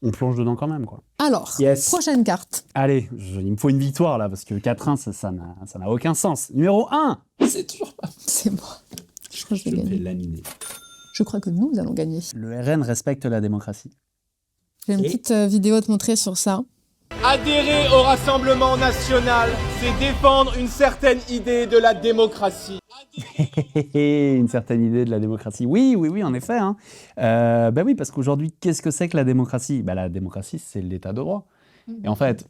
[SPEAKER 2] on plonge dedans quand même, quoi.
[SPEAKER 1] Alors, prochaine carte.
[SPEAKER 2] Allez, il me faut une victoire, là, parce que 4-1, ça n'a aucun sens. Numéro 1.
[SPEAKER 1] C'est toujours pas... C'est moi. Je crois que je vais gagner.
[SPEAKER 2] Laminer.
[SPEAKER 1] Je crois que nous allons gagner.
[SPEAKER 2] Le RN respecte la démocratie.
[SPEAKER 1] J'ai une petite vidéo à te montrer sur ça.
[SPEAKER 4] Adhérer au Rassemblement national, c'est défendre une certaine idée de la démocratie.
[SPEAKER 2] Une certaine idée de la démocratie. Oui, en effet. Hein. Oui, parce qu'aujourd'hui, qu'est-ce que c'est que la démocratie ? La démocratie, c'est l'état de droit. Et en fait,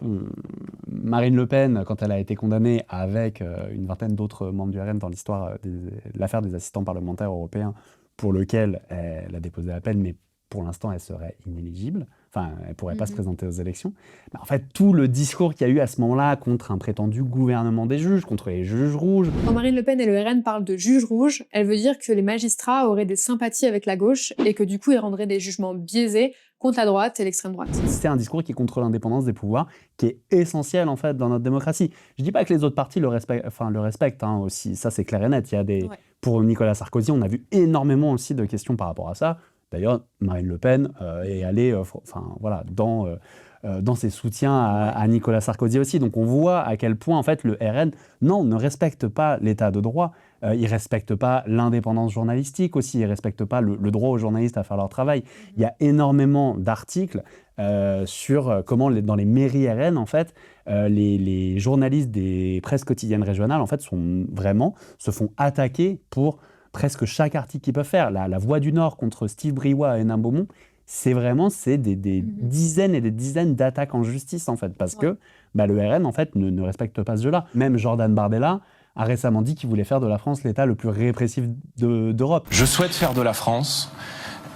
[SPEAKER 2] Marine Le Pen, quand elle a été condamnée avec une vingtaine d'autres membres du RN dans l'histoire de l'affaire des assistants parlementaires européens, pour lequel elle a déposé appel, mais pour l'instant, elle serait inéligible. Enfin, elle ne pourrait pas se présenter aux élections. Mais en fait, tout le discours qu'il y a eu à ce moment-là contre un prétendu gouvernement des juges, contre les juges rouges...
[SPEAKER 1] Quand Marine Le Pen et le RN parlent de juges rouges, elle veut dire que les magistrats auraient des sympathies avec la gauche et que du coup, ils rendraient des jugements biaisés contre la droite et l'extrême droite.
[SPEAKER 2] C'est un discours qui est contre l'indépendance des pouvoirs, qui est essentiel en fait dans notre démocratie. Je dis pas que les autres partis le respectent hein, aussi, ça c'est clair et net. Il y a des... Pour Nicolas Sarkozy, on a vu énormément aussi de questions par rapport à ça. D'ailleurs, Marine Le Pen est allée dans ses soutiens à Nicolas Sarkozy aussi. Donc on voit à quel point en fait le RN ne respecte pas l'état de droit. Il ne respecte pas l'indépendance journalistique aussi. Il ne respecte pas le droit aux journalistes à faire leur travail. Il y a énormément d'articles sur comment dans les mairies RN en fait les journalistes des presses quotidiennes régionales en fait se font attaquer pour presque chaque article qu'ils peuvent faire. La Voix du Nord contre Steve Briouat et Hénin Beaumont, c'est des dizaines et des dizaines d'attaques en justice, en fait, parce que le RN, en fait, ne respecte pas ce jeu-là. Même Jordan Bardella a récemment dit qu'il voulait faire de la France l'État le plus répressif d'Europe.
[SPEAKER 5] Je souhaite faire de la France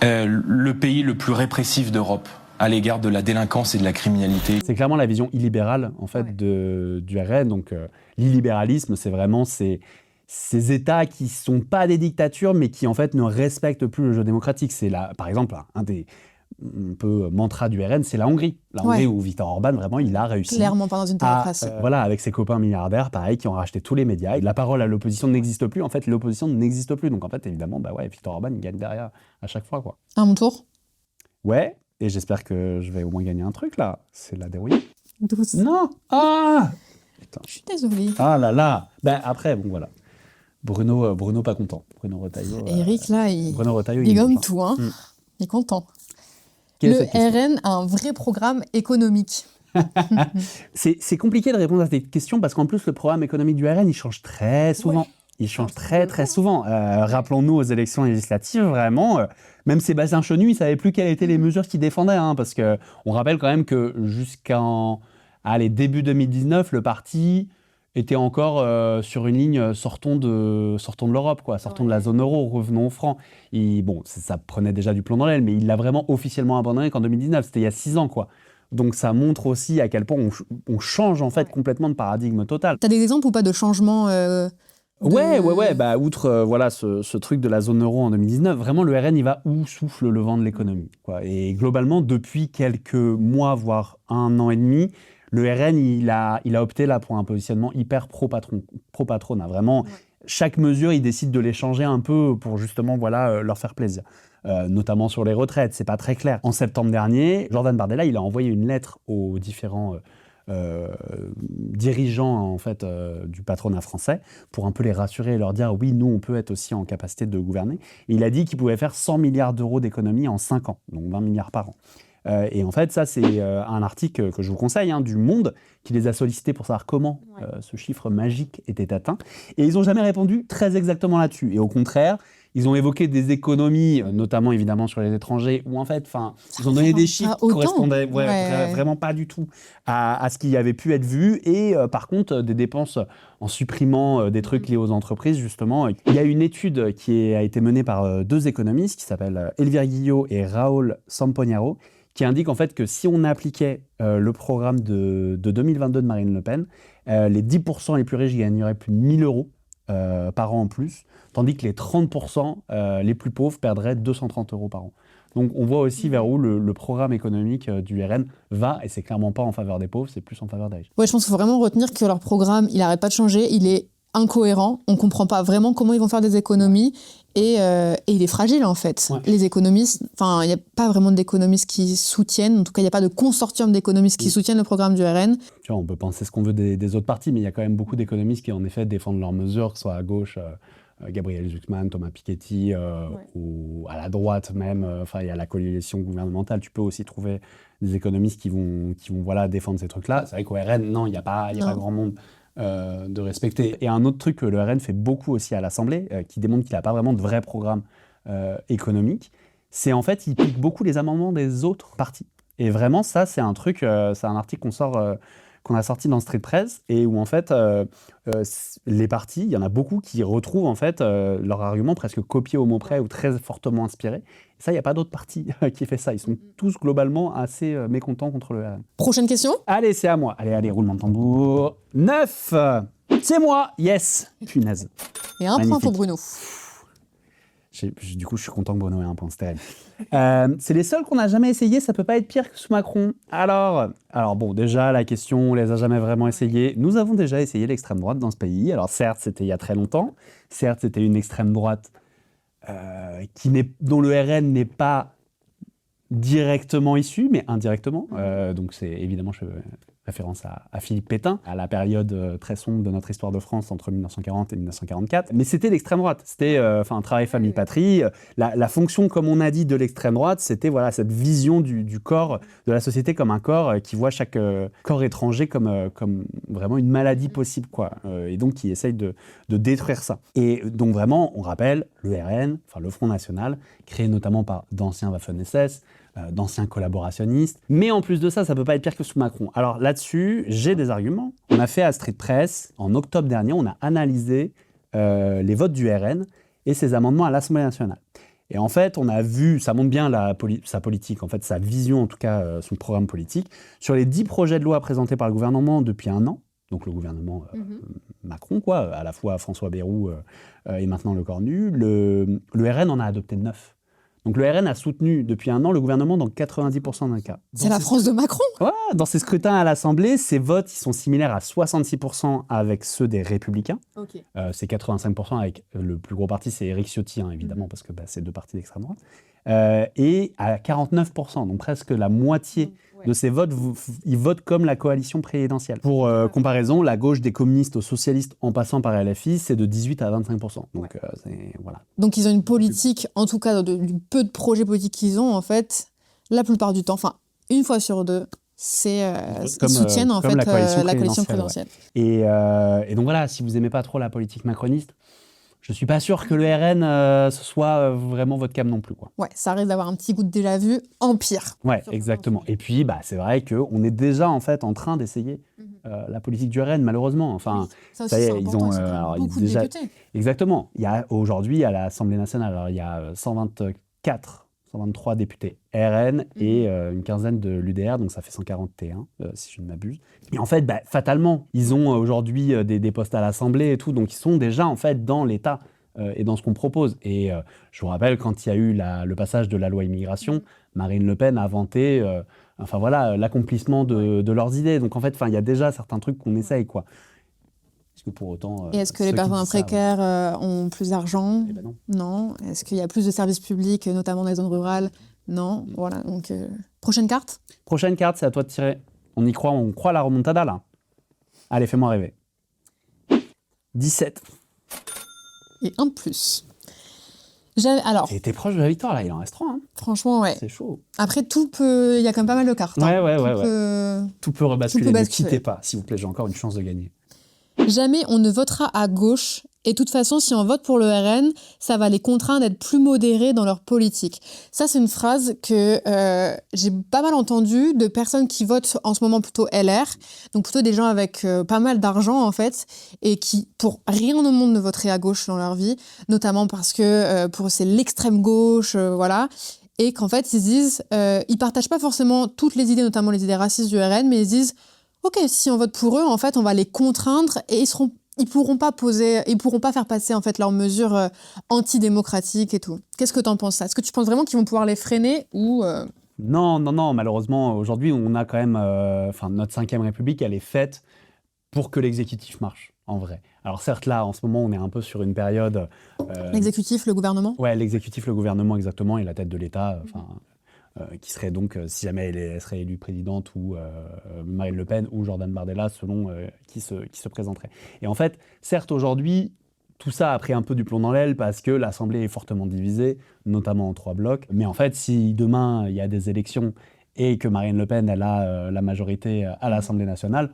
[SPEAKER 5] le pays le plus répressif d'Europe à l'égard de la délinquance et de la criminalité.
[SPEAKER 2] C'est clairement la vision illibérale, en fait, du RN. Donc, l'illibéralisme, c'est vraiment ces États qui ne sont pas des dictatures, mais qui en fait ne respectent plus le jeu démocratique. C'est par exemple, un des mantras du RN, c'est la Hongrie. La Hongrie où Viktor Orban, vraiment, il a réussi.
[SPEAKER 1] Clairement pas dans une démocratie.
[SPEAKER 2] Avec ses copains milliardaires, pareil, qui ont racheté tous les médias. Et la parole à l'opposition n'existe plus. En fait, l'opposition n'existe plus. Donc en fait, évidemment, Viktor Orban, il gagne derrière à chaque fois, quoi.
[SPEAKER 1] À mon tour.
[SPEAKER 2] Ouais, et j'espère que je vais au moins gagner un truc, là. C'est la dérouillée.
[SPEAKER 1] 12.
[SPEAKER 2] Non. Ah putain.
[SPEAKER 1] Je suis désolée.
[SPEAKER 2] Ah là là. Après, bon, voilà. Bruno pas content. Bruno Retailleau.
[SPEAKER 1] Eric, là,
[SPEAKER 2] Bruno Retailleau,
[SPEAKER 1] il gomme tout, hein. Il est content. Le RN a un vrai programme économique.
[SPEAKER 2] C'est compliqué de répondre à cette question parce qu'en plus, le programme économique du RN, il change très souvent. Ouais. Il change très souvent. Rappelons-nous aux élections législatives, vraiment, même Sébastien Chenu, il ne savait plus quelles étaient les mesures qu'il défendait. Hein, parce qu'on rappelle quand même que jusqu'en début 2019, le parti était encore sur une ligne sortons de l'Europe, quoi, sortons de la zone euro, revenons au franc. Ça prenait déjà du plomb dans l'aile, mais il l'a vraiment officiellement abandonné qu'en 2019, c'était il y a 6 ans, quoi. Donc ça montre aussi à quel point on change en fait complètement de paradigme total.
[SPEAKER 1] T'as des exemples ou pas de changement
[SPEAKER 2] Ouais. Outre ce truc de la zone euro en 2019, vraiment le RN il va où souffle le vent de l'économie, quoi. Et globalement, depuis quelques mois, voire 1 an et demi, le RN, il a opté là pour un positionnement hyper pro-patronat. Vraiment, chaque mesure, il décide de les changer un peu pour justement leur faire plaisir. Notamment sur les retraites, c'est pas très clair. En septembre dernier, Jordan Bardella, il a envoyé une lettre aux différents dirigeants en fait, du patronat français pour un peu les rassurer et leur dire oui, nous, on peut être aussi en capacité de gouverner. Et il a dit qu'il pouvait faire 100 milliards d'euros d'économies en 5 ans, donc 20 milliards par an. Et en fait, ça, c'est un article que je vous conseille, du Monde, qui les a sollicités pour savoir comment ce chiffre magique était atteint. Et ils n'ont jamais répondu très exactement là-dessus. Et au contraire, ils ont évoqué des économies, notamment évidemment sur les étrangers, où en fait, ils ont donné des chiffres qui correspondaient vraiment pas du tout à ce qui avait pu être vu. Et par contre, des dépenses en supprimant des trucs liés aux entreprises, justement. Il y a une étude qui a été menée par 2 économistes qui s'appellent Elvire Guillot et Raoul Sampognaro, qui indique en fait que si on appliquait le programme de 2022 de Marine Le Pen, les 10% les plus riches gagneraient plus de 1 000 euros par an en plus, tandis que les 30% les plus pauvres perdraient 230 euros par an. Donc on voit aussi vers où le programme économique du RN va, et c'est clairement pas en faveur des pauvres, c'est plus en faveur des riches.
[SPEAKER 1] Ouais, je pense qu'il faut vraiment retenir que leur programme, il n'arrête pas de changer, il est incohérent, on ne comprend pas vraiment comment ils vont faire des économies, et il est fragile en fait. Ouais. Les économistes, il n'y a pas vraiment d'économistes qui soutiennent, en tout cas il n'y a pas de consortium d'économistes qui soutiennent le programme du RN.
[SPEAKER 2] Tu vois, on peut penser ce qu'on veut des autres partis, mais il y a quand même beaucoup d'économistes qui en effet défendent leurs mesures, que ce soit à gauche, Gabriel Zucman, Thomas Piketty, ou à la droite même, il y a la coalition gouvernementale, tu peux aussi trouver des économistes qui vont défendre ces trucs-là. C'est vrai qu'au RN, non, il n'y a pas grand monde de respecter. Et un autre truc que le RN fait beaucoup aussi à l'Assemblée, qui démontre qu'il n'a pas vraiment de vrai programme économique, c'est en fait, il pique beaucoup les amendements des autres partis. Et vraiment, ça, c'est un truc, c'est un article qu'on a sorti dans Street Press, et où en fait, les partis, il y en a beaucoup qui retrouvent en fait leurs arguments presque copiés au mot près ou très fortement inspirés. Et ça, il n'y a pas d'autres partis qui fait ça. Ils sont tous globalement assez mécontents contre le RN.
[SPEAKER 1] Prochaine question.
[SPEAKER 2] Allez, c'est à moi. Allez, roulement de tambour. 9. C'est moi. Yes. Punaise.
[SPEAKER 1] Et un point pour Bruno.
[SPEAKER 2] Du coup, je suis content que Bruno ait un point, c'est terrible. C'est les seuls qu'on n'a jamais essayé, ça peut pas être pire que sous Macron. Alors bon, déjà, la question, on les a jamais vraiment essayés. Nous avons déjà essayé l'extrême droite dans ce pays. Alors certes, c'était il y a très longtemps. Certes, c'était une extrême droite dont le RN n'est pas directement issu, mais indirectement. Donc c'est évidemment... référence à Philippe Pétain, à la période très sombre de notre histoire de France entre 1940 et 1944. Mais c'était l'extrême droite, c'était un travail famille-patrie. La fonction, comme on a dit, de l'extrême droite, c'était cette vision du corps, de la société comme un corps qui voit chaque corps étranger comme vraiment une maladie possible, quoi. Et donc qui essaye de détruire ça. Et donc vraiment, on rappelle, le RN, le Front National, créé notamment par d'anciens Waffen-SS, d'anciens collaborationnistes. Mais en plus de ça, ça peut pas être pire que sous Macron. Alors là-dessus, j'ai des arguments. On a fait à Street Press, en octobre dernier, on a analysé les votes du RN et ses amendements à l'Assemblée nationale. Et en fait, on a vu, ça montre bien sa politique, en fait, sa vision, en tout cas son programme politique. Sur les 10 projets de loi présentés par le gouvernement depuis un an, donc le gouvernement Macron, quoi, à la fois François Bayrou et maintenant Le Cornu, le RN en a adopté 9. Donc le RN a soutenu depuis un an le gouvernement dans 90% des cas.
[SPEAKER 1] C'est la France de Macron.
[SPEAKER 2] Ouais, dans ces scrutins à l'Assemblée, ces votes ils sont similaires à 66% avec ceux des Républicains. Okay. C'est 85% avec le plus gros parti, c'est Éric Ciotti, évidemment, parce que c'est 2 partis d'extrême droite. Et à 49%, donc presque la moitié de ces votes, ils votent comme la coalition présidentielle. Pour comparaison, la gauche des communistes aux socialistes en passant par LFI, c'est de 18 à 25%. Donc, voilà.
[SPEAKER 1] Donc ils ont une politique, en tout cas du peu de projets politiques qu'ils ont, en fait, la plupart du temps, une fois sur 2, ils soutiennent en fait la coalition présidentielle.
[SPEAKER 2] Ouais. Et donc voilà, si vous n'aimez pas trop la politique macroniste, je ne suis pas sûr que le RN ce soit vraiment votre cam non plus, quoi.
[SPEAKER 1] Ouais, ça risque d'avoir un petit goût de déjà vu en pire.
[SPEAKER 2] Ouais, exactement. Et puis, c'est vrai qu'on est déjà en fait en train d'essayer la politique du RN, malheureusement. Enfin,
[SPEAKER 1] ça aussi, c'est important, beaucoup de députés.
[SPEAKER 2] Exactement. Aujourd'hui, à l'Assemblée nationale, alors, il y a 123 députés RN et une quinzaine de l'UDR, donc ça fait 141, si je ne m'abuse. Et en fait, fatalement, ils ont aujourd'hui des postes à l'Assemblée et tout, donc ils sont déjà en fait dans l'État et dans ce qu'on propose. Et je vous rappelle, quand il y a eu le passage de la loi immigration, Marine Le Pen a vanté l'accomplissement de leurs idées. Donc en fait, il y a déjà certains trucs qu'on essaye, quoi. Est-ce que pour autant...
[SPEAKER 1] Et est-ce que les personnes précaires ont plus d'argent ? Non. Est-ce qu'il y a plus de services publics, notamment dans les zones rurales ? Non. Voilà, donc... Prochaine carte ?
[SPEAKER 2] Prochaine carte, c'est à toi de tirer. On y croit, on croit à la remontada, là. Allez, fais-moi rêver. 17.
[SPEAKER 1] Et un de plus. Alors,
[SPEAKER 2] T'es proche de la victoire, là, il en reste 3. Hein.
[SPEAKER 1] franchement, ouais.
[SPEAKER 2] C'est chaud.
[SPEAKER 1] Après, il y a quand même pas mal de cartes.
[SPEAKER 2] Ouais.
[SPEAKER 1] Tout
[SPEAKER 2] Tout peut rebasculer, ne
[SPEAKER 1] basculer.
[SPEAKER 2] quittez pas, s'il vous plaît, j'ai encore une chance de gagner.
[SPEAKER 1] Jamais on ne votera à gauche. Et de toute façon, si on vote pour le RN, ça va les contraindre d'être plus modérés dans leur politique. Ça, c'est une phrase que j'ai pas mal entendue de personnes qui votent en ce moment plutôt LR, donc plutôt des gens avec pas mal d'argent en fait, et qui, pour rien au monde, ne voteraient à gauche dans leur vie, notamment parce que pour eux, c'est l'extrême gauche, voilà. Et qu'en fait, ils disent, ils partagent pas forcément toutes les idées, notamment les idées racistes du RN, mais ils disent, ok, si on vote pour eux, en fait, on va les contraindre et ils pourront pas faire passer en fait leurs mesures antidémocratiques et tout. Qu'est-ce que t'en penses ça? Est-ce que tu penses vraiment qu'ils vont pouvoir les freiner ou
[SPEAKER 2] Non, malheureusement, aujourd'hui, on a quand même... notre 5e République, elle est faite pour que l'exécutif marche, en vrai. Alors certes, là, en ce moment, on est un peu sur une période...
[SPEAKER 1] l'exécutif, le gouvernement?
[SPEAKER 2] Ouais, l'exécutif, le gouvernement, exactement, et la tête de l'État, qui serait donc, si jamais elle serait élue présidente, ou Marine Le Pen ou Jordan Bardella, selon qui se présenterait. Et en fait, certes, aujourd'hui, tout ça a pris un peu du plomb dans l'aile parce que l'Assemblée est fortement divisée, notamment en 3 blocs. Mais en fait, si demain, il y a des élections et que Marine Le Pen, elle a la majorité à l'Assemblée nationale,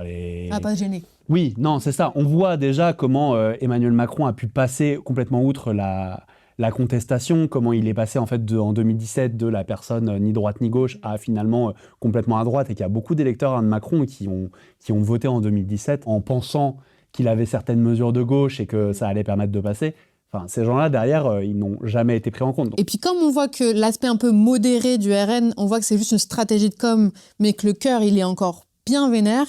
[SPEAKER 2] elle
[SPEAKER 1] Ah, pas gêné.
[SPEAKER 2] Oui, non, c'est ça. On voit déjà comment Emmanuel Macron a pu passer complètement outre la contestation, comment il est passé en fait en 2017 de la personne ni droite ni gauche à finalement complètement à droite, et qu'il y a beaucoup d'électeurs de Macron qui ont voté en 2017 en pensant qu'il avait certaines mesures de gauche et que ça allait permettre de passer. Enfin, ces gens-là, derrière, ils n'ont jamais été pris en compte.
[SPEAKER 1] Et puis comme on voit que l'aspect un peu modéré du RN, on voit que c'est juste une stratégie de com, mais que le cœur, il est encore bien vénère,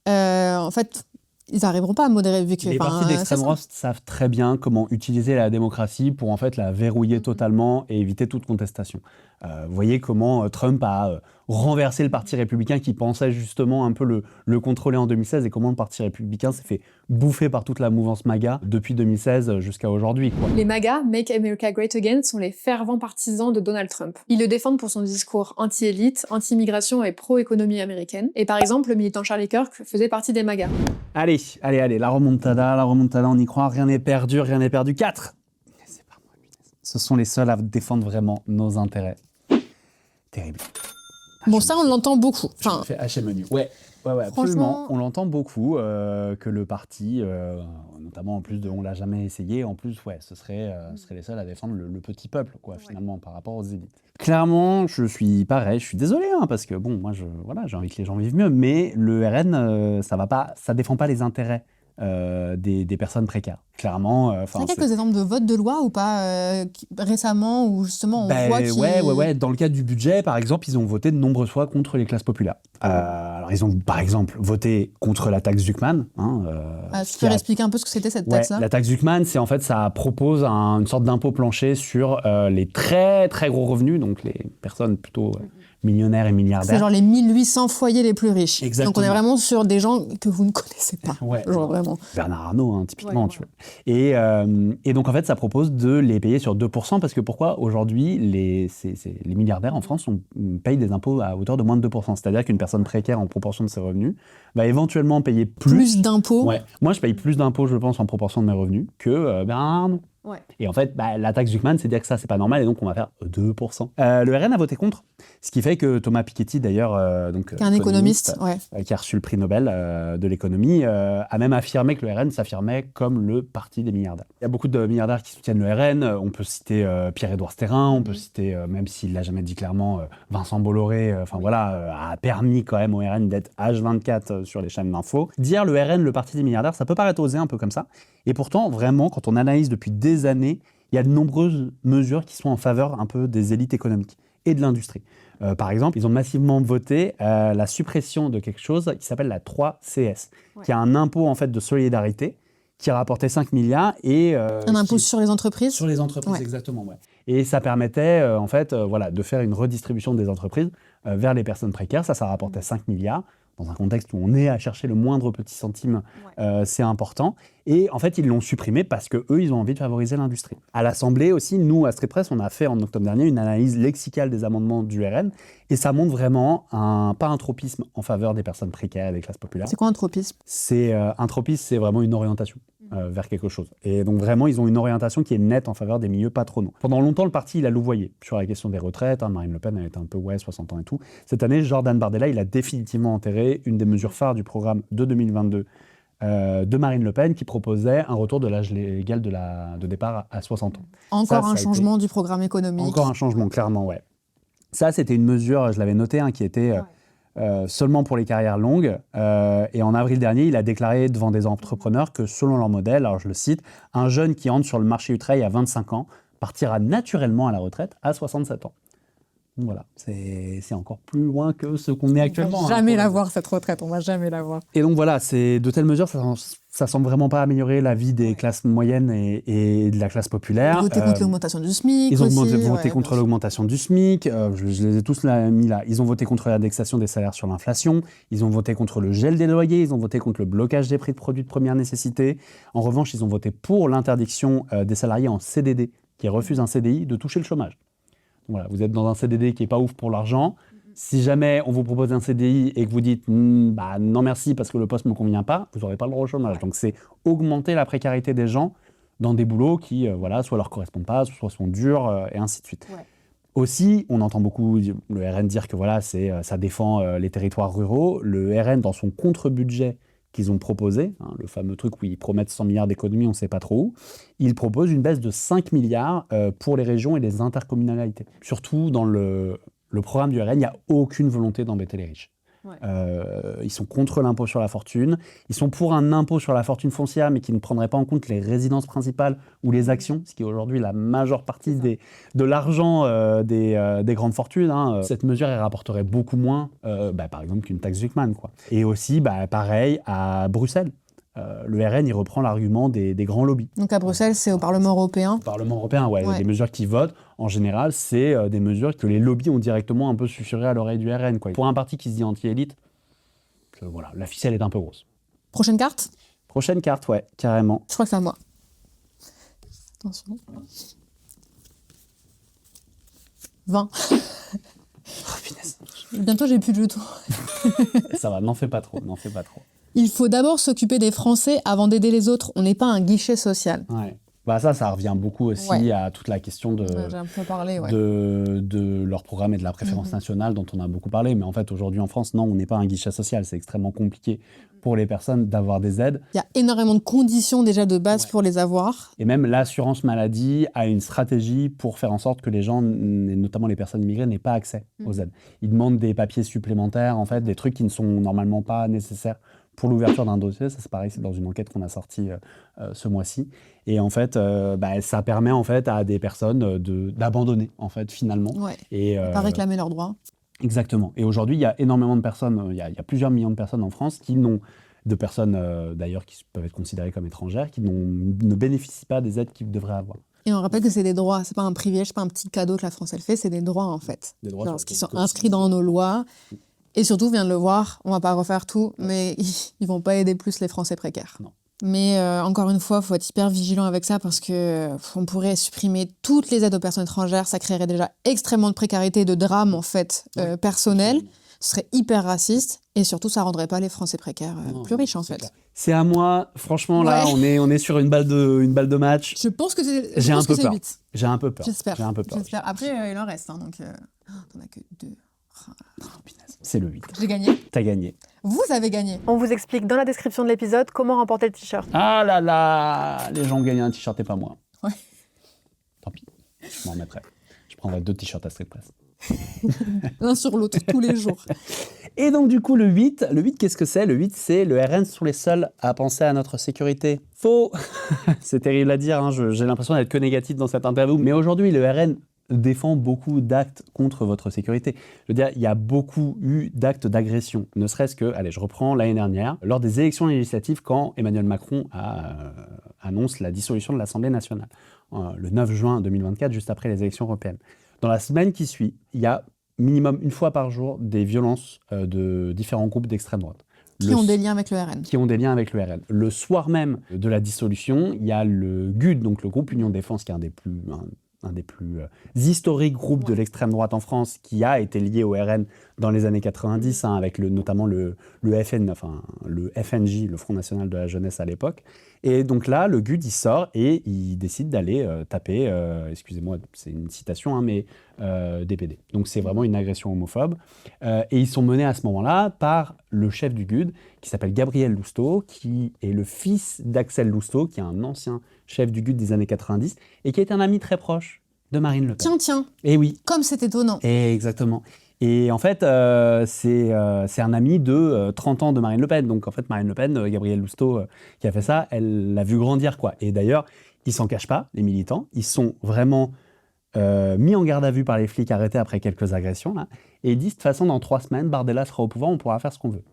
[SPEAKER 1] en fait... Ils n'arriveront pas à modérer vu que...
[SPEAKER 2] Les partis d'extrême droite savent très bien comment utiliser la démocratie pour en fait la verrouiller totalement et éviter toute contestation. Vous voyez comment Trump a renversé le parti républicain qui pensait justement un peu le contrôler en 2016, et comment le parti républicain s'est fait bouffer par toute la mouvance MAGA depuis 2016 jusqu'à aujourd'hui, quoi.
[SPEAKER 1] Les MAGA, Make America Great Again, sont les fervents partisans de Donald Trump. Ils le défendent pour son discours anti-élite, anti-immigration et pro-économie américaine. Et par exemple, le militant Charlie Kirk faisait partie des MAGA.
[SPEAKER 2] Allez, la remontada, on y croit, rien n'est perdu, 4. C'est pas moi, ce sont les seuls à défendre vraiment nos intérêts. Terrible.
[SPEAKER 1] Bon, ça, on l'entend beaucoup.
[SPEAKER 2] Enfin, fait HMNU. Ouais, absolument. On l'entend beaucoup, que le parti, notamment en plus de on l'a jamais essayé, en plus, ce serait les seuls à défendre le petit peuple, quoi, finalement, par rapport aux élites. Clairement, je suis désolé, hein, parce que bon, moi, j'ai envie que les gens vivent mieux, mais le RN, ça défend pas les intérêts des personnes précaires. Clairement.
[SPEAKER 1] Il y a quelques exemples de votes de loi ou pas récemment, où justement on voit qu'il...
[SPEAKER 2] Ouais. Dans le cadre du budget, par exemple, ils ont voté de nombreuses fois contre les classes populaires. Alors, ils ont, par exemple, voté contre la taxe Zuckman.
[SPEAKER 1] tu peux expliquer un peu ce que c'était cette taxe-là?
[SPEAKER 2] La taxe Zuckman, c'est en fait, ça propose une sorte d'impôt plancher sur les très très gros revenus, donc les personnes plutôt millionnaires et milliardaires.
[SPEAKER 1] C'est genre les 1800 foyers les plus riches.
[SPEAKER 2] Exactement.
[SPEAKER 1] Donc on est vraiment sur des gens que vous ne connaissez pas. Genre vraiment.
[SPEAKER 2] Bernard Arnault, hein, typiquement, tu vois. Et donc en fait, ça propose de les payer sur 2%, parce que pourquoi aujourd'hui les milliardaires en France payent des impôts à hauteur de moins de 2%. C'est-à-dire qu'une personne précaire en proportion de ses revenus va éventuellement payer plus
[SPEAKER 1] d'impôts.
[SPEAKER 2] Ouais. Moi, je paye plus d'impôts, je pense, en proportion de mes revenus que Bernard Arnault.
[SPEAKER 1] Ouais.
[SPEAKER 2] Et en fait, la taxe Zuckman, c'est dire que ça, c'est pas normal, et donc on va faire 2%. Le RN a voté contre, ce qui fait que Thomas Piketty, d'ailleurs, qui
[SPEAKER 1] est un économiste,
[SPEAKER 2] qui a reçu le prix Nobel de l'économie, a même affirmé que le RN s'affirmait comme le parti des milliardaires. Il y a beaucoup de milliardaires qui soutiennent le RN. On peut citer Pierre-Édouard Stérin, on peut citer, même s'il l'a jamais dit clairement, Vincent Bolloré, a permis quand même au RN d'être H24 sur les chaînes d'infos. Dire le RN, le parti des milliardaires, ça peut paraître osé un peu comme ça. Et pourtant, vraiment, quand on analyse depuis des années, il y a de nombreuses mesures qui sont en faveur un peu des élites économiques et de l'industrie. Par exemple, ils ont massivement voté la suppression de quelque chose qui s'appelle la 3CS, qui est un impôt en fait de solidarité qui a rapporté 5 milliards et
[SPEAKER 1] un impôt sur les entreprises.
[SPEAKER 2] Sur les entreprises, exactement. Ouais. Et ça permettait de faire une redistribution des entreprises vers les personnes précaires. Ça rapportait 5 milliards. Dans un contexte où on est à chercher le moindre petit centime, c'est important. Et en fait, ils l'ont supprimé parce qu'eux, ils ont envie de favoriser l'industrie. À l'Assemblée aussi, nous, à Street Press, on a fait en octobre dernier une analyse lexicale des amendements du RN, et ça montre vraiment pas un tropisme en faveur des personnes précaires et des classes populaires.
[SPEAKER 1] C'est quoi un tropisme ?
[SPEAKER 2] Un tropisme, c'est vraiment une orientation. vers quelque chose. Et donc vraiment, ils ont une orientation qui est nette en faveur des milieux patronaux. Pendant longtemps, le parti, il a louvoyé sur la question des retraites. Marine Le Pen, elle était un peu, 60 ans et tout. Cette année, Jordan Bardella, il a définitivement enterré une des mesures phares du programme de 2022 de Marine Le Pen, qui proposait un retour de l'âge légal de départ à 60 ans.
[SPEAKER 1] Encore un changement du programme économique.
[SPEAKER 2] Encore un changement, clairement, ouais. Ça, c'était une mesure, je l'avais noté, qui était seulement pour les carrières longues. Et en avril dernier, il a déclaré devant des entrepreneurs que, selon leur modèle, alors je le cite, un jeune qui entre sur le marché du travail à 25 ans partira naturellement à la retraite à 67 ans. Donc voilà, c'est encore plus loin que ce qu'on est actuellement.
[SPEAKER 1] On va jamais la voir, cette retraite, on va jamais la voir.
[SPEAKER 2] Et donc voilà, de telles mesures, ça semble vraiment pas améliorer la vie des classes moyennes et de la classe populaire.
[SPEAKER 1] Ils ont voté contre l'augmentation du SMIC.
[SPEAKER 2] Ils ont
[SPEAKER 1] aussi,
[SPEAKER 2] voté contre l'augmentation du SMIC. Je les ai tous mis là. Ils ont voté contre l'indexation des salaires sur l'inflation. Ils ont voté contre le gel des loyers. Ils ont voté contre le blocage des prix de produits de première nécessité. En revanche, ils ont voté pour l'interdiction des salariés en CDD qui refusent un CDI de toucher le chômage. Voilà, vous êtes dans un CDD qui n'est pas ouf pour l'argent. Si jamais on vous propose un CDI et que vous dites non merci parce que le poste ne me convient pas, vous n'aurez pas le droit au chômage. Donc c'est augmenter la précarité des gens dans des boulots qui soit leur correspondent pas, soit sont durs et ainsi de suite. Ouais. Aussi, on entend beaucoup le RN dire que ça défend les territoires ruraux. Le RN, dans son contre-budget qu'ils ont proposé, le fameux truc où ils promettent 100 milliards d'économies, on ne sait pas trop où, ils proposent une baisse de 5 milliards pour les régions et les intercommunalités. Surtout dans le programme du RN, il n'y a aucune volonté d'embêter les riches. Ouais. Ils sont contre l'impôt sur la fortune. Ils sont pour un impôt sur la fortune foncière, mais qui ne prendrait pas en compte les résidences principales ou les actions, ce qui est aujourd'hui la majeure partie de l'argent des grandes fortunes. Cette mesure, elle rapporterait beaucoup moins, par exemple, qu'une taxe Zuckman, quoi. Et aussi, pareil, à Bruxelles. Le RN, il reprend l'argument des grands lobbies.
[SPEAKER 1] Donc à Bruxelles, c'est au Parlement européen.
[SPEAKER 2] Au Parlement européen, ouais. Les mesures qu'ils votent, en général, c'est des mesures que les lobbies ont directement un peu susurré à l'oreille du RN, quoi. Pour un parti qui se dit anti-élite, voilà, la ficelle est un peu grosse.
[SPEAKER 1] Prochaine carte ?
[SPEAKER 2] Prochaine carte, ouais, carrément.
[SPEAKER 1] Je crois que c'est à moi. Attention. 20.
[SPEAKER 2] Oh, finesse.
[SPEAKER 1] Bientôt, j'ai plus de jetons.
[SPEAKER 2] Ça va, n'en fais pas trop.
[SPEAKER 1] Il faut d'abord s'occuper des Français avant d'aider les autres. On n'est pas un guichet social.
[SPEAKER 2] Ouais. Ça revient beaucoup aussi à toute la question
[SPEAKER 1] j'ai un peu parlé,
[SPEAKER 2] de leur programme et de la préférence nationale dont on a beaucoup parlé. Mais en fait, aujourd'hui en France, non, on n'est pas un guichet social. C'est extrêmement compliqué pour les personnes d'avoir des aides.
[SPEAKER 1] Il y a énormément de conditions déjà de base pour les avoir.
[SPEAKER 2] Et même l'assurance maladie a une stratégie pour faire en sorte que les gens, et notamment les personnes immigrées, n'aient pas accès aux aides. Ils demandent des papiers supplémentaires, en fait, des trucs qui ne sont normalement pas nécessaires pour l'ouverture d'un dossier. Ça, c'est pareil, c'est dans une enquête qu'on a sortie ce mois-ci. Et en fait, ça permet en fait à des personnes d'abandonner, en fait, finalement.
[SPEAKER 1] Ouais.
[SPEAKER 2] Et
[SPEAKER 1] pas réclamer leurs droits.
[SPEAKER 2] Exactement. Et aujourd'hui, il y a énormément de personnes, il y a plusieurs millions de personnes en France qui n'ont, de personnes d'ailleurs qui peuvent être considérées comme étrangères, qui ne bénéficient pas des aides qu'ils devraient avoir.
[SPEAKER 1] Et on rappelle que c'est des droits, c'est pas un privilège, c'est pas un petit cadeau que la France elle fait, c'est des droits en fait.
[SPEAKER 2] Des droits
[SPEAKER 1] qui sont inscrits dans nos lois. Et surtout, on vient de le voir, on va pas refaire tout, mais ils vont pas aider plus les Français précaires.
[SPEAKER 2] Non.
[SPEAKER 1] Mais encore une fois, il faut être hyper vigilant avec ça parce qu'on pourrait supprimer toutes les aides aux personnes étrangères. Ça créerait déjà extrêmement de précarité et de drame en fait, personnel. Ce serait hyper raciste et surtout, ça rendrait pas les Français précaires plus riches en fait.
[SPEAKER 2] Clair. C'est à moi. Franchement, là, on est sur une balle de match.
[SPEAKER 1] Je pense que c'est.
[SPEAKER 2] J'ai un peu peur.
[SPEAKER 1] 8.
[SPEAKER 2] J'ai un peu peur.
[SPEAKER 1] J'espère.
[SPEAKER 2] J'ai un peu peur.
[SPEAKER 1] J'espère. Après, il en reste, donc t'en as que 2.
[SPEAKER 2] C'est le 8.
[SPEAKER 1] J'ai gagné.
[SPEAKER 2] T'as gagné.
[SPEAKER 1] Vous avez gagné. On vous explique dans la description de l'épisode comment remporter le t-shirt.
[SPEAKER 2] Ah là là, les gens ont gagné un t-shirt et pas moi.
[SPEAKER 1] Ouais.
[SPEAKER 2] Tant pis, je m'en remettrai. Je prendrai 2 t-shirts à Street Press.
[SPEAKER 1] L'un sur l'autre, tous les jours.
[SPEAKER 2] Et donc du coup, le 8, qu'est-ce que c'est ? Le 8, c'est le RN sont les seuls à penser à notre sécurité. Faux. C'est terrible à dire, j'ai l'impression d'être que négatif dans cette interview. Mais aujourd'hui, le RN défend beaucoup d'actes contre votre sécurité. Je veux dire, il y a beaucoup eu d'actes d'agression. Ne serait-ce que, je reprends l'année dernière, lors des élections législatives, quand Emmanuel Macron annonce la dissolution de l'Assemblée nationale, le 9 juin 2024, juste après les élections européennes. Dans la semaine qui suit, il y a minimum une fois par jour des violences de différents groupes d'extrême droite.
[SPEAKER 1] Qui ont des liens avec le RN.
[SPEAKER 2] Qui ont des liens avec le RN. Le soir même de la dissolution, il y a le GUD, donc le groupe Union de Défense, qui est un des plus historiques groupes de l'extrême droite en France, qui a été lié au RN dans les années 90, avec notamment le FNJ, le Front National de la Jeunesse à l'époque. Et donc là, le GUD, il sort et il décide d'aller taper, excusez-moi, c'est une citation, hein, mais DPD. Donc c'est vraiment une agression homophobe. Et ils sont menés à ce moment-là par le chef du GUD, qui s'appelle Gabriel Lousteau, qui est le fils d'Axel Lousteau, qui est un ancien chef du GUD des années 90, et qui est un ami très proche de Marine Le Pen.
[SPEAKER 1] Tiens,
[SPEAKER 2] Et oui.
[SPEAKER 1] comme c'est étonnant.
[SPEAKER 2] Et exactement. Et en fait, c'est un ami de 30 ans de Marine Le Pen. Donc en fait, Marine Le Pen, Gabriel Lousteau, qui a fait ça, elle l'a vu grandir, quoi. Et d'ailleurs, ils s'en cachent pas, les militants. Ils sont vraiment mis en garde à vue par les flics, arrêtés après quelques agressions, là. Et ils disent, de toute façon, dans 3 semaines, Bardella sera au pouvoir, on pourra faire ce qu'on veut.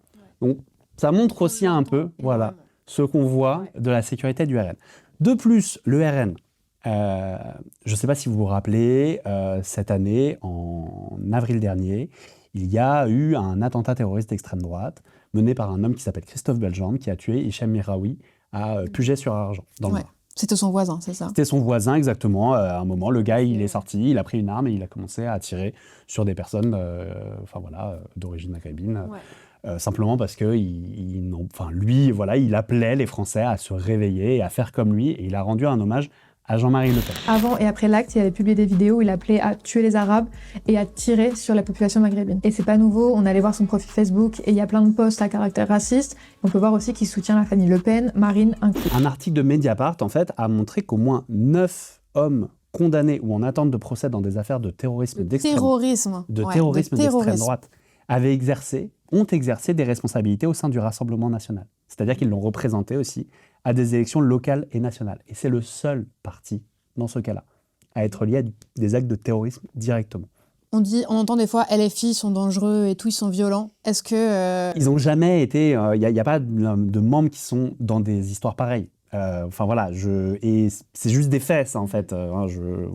[SPEAKER 2] Donc ça montre aussi un peu, voilà, ce qu'on voit de la sécurité du RN. De plus, le RN, je ne sais pas si vous vous rappelez, cette année, en avril dernier, il y a eu un attentat terroriste d'extrême droite mené par un homme qui s'appelle Christophe Belgembre, qui a tué Hicham Miraoui à Puget-sur-Argent, dans le Nord.
[SPEAKER 1] C'était son voisin, c'est ça?
[SPEAKER 2] C'était son voisin, exactement. À un moment, le gars, il est sorti, il a pris une arme et il a commencé à tirer sur des personnes d'origine maghrébine. Simplement parce que lui, voilà, il appelait les Français à se réveiller et à faire comme lui. Et il a rendu un hommage à Jean-Marie Le Pen.
[SPEAKER 1] Avant et après l'acte, il avait publié des vidéos où il appelait à tuer les Arabes et à tirer sur la population maghrébine. Et c'est pas nouveau, on allait voir son profil Facebook et il y a plein de posts à caractère raciste. On peut voir aussi qu'il soutient la famille Le Pen, Marine inclus.
[SPEAKER 2] Un article de Mediapart, en fait, a montré qu'au moins 9 hommes condamnés ou en attente de procès dans des affaires de terrorisme d'extrême droite ont exercé des responsabilités au sein du Rassemblement national. C'est-à-dire qu'ils l'ont représenté aussi à des élections locales et nationales. Et c'est le seul parti, dans ce cas-là, à être lié à des actes de terrorisme directement.
[SPEAKER 1] On entend des fois LFI sont dangereux et tout, ils sont violents. Est-ce que...
[SPEAKER 2] Ils n'ont jamais été... Il n'y a pas de membres qui sont dans des histoires pareilles. Et c'est juste des faits, ça, en fait.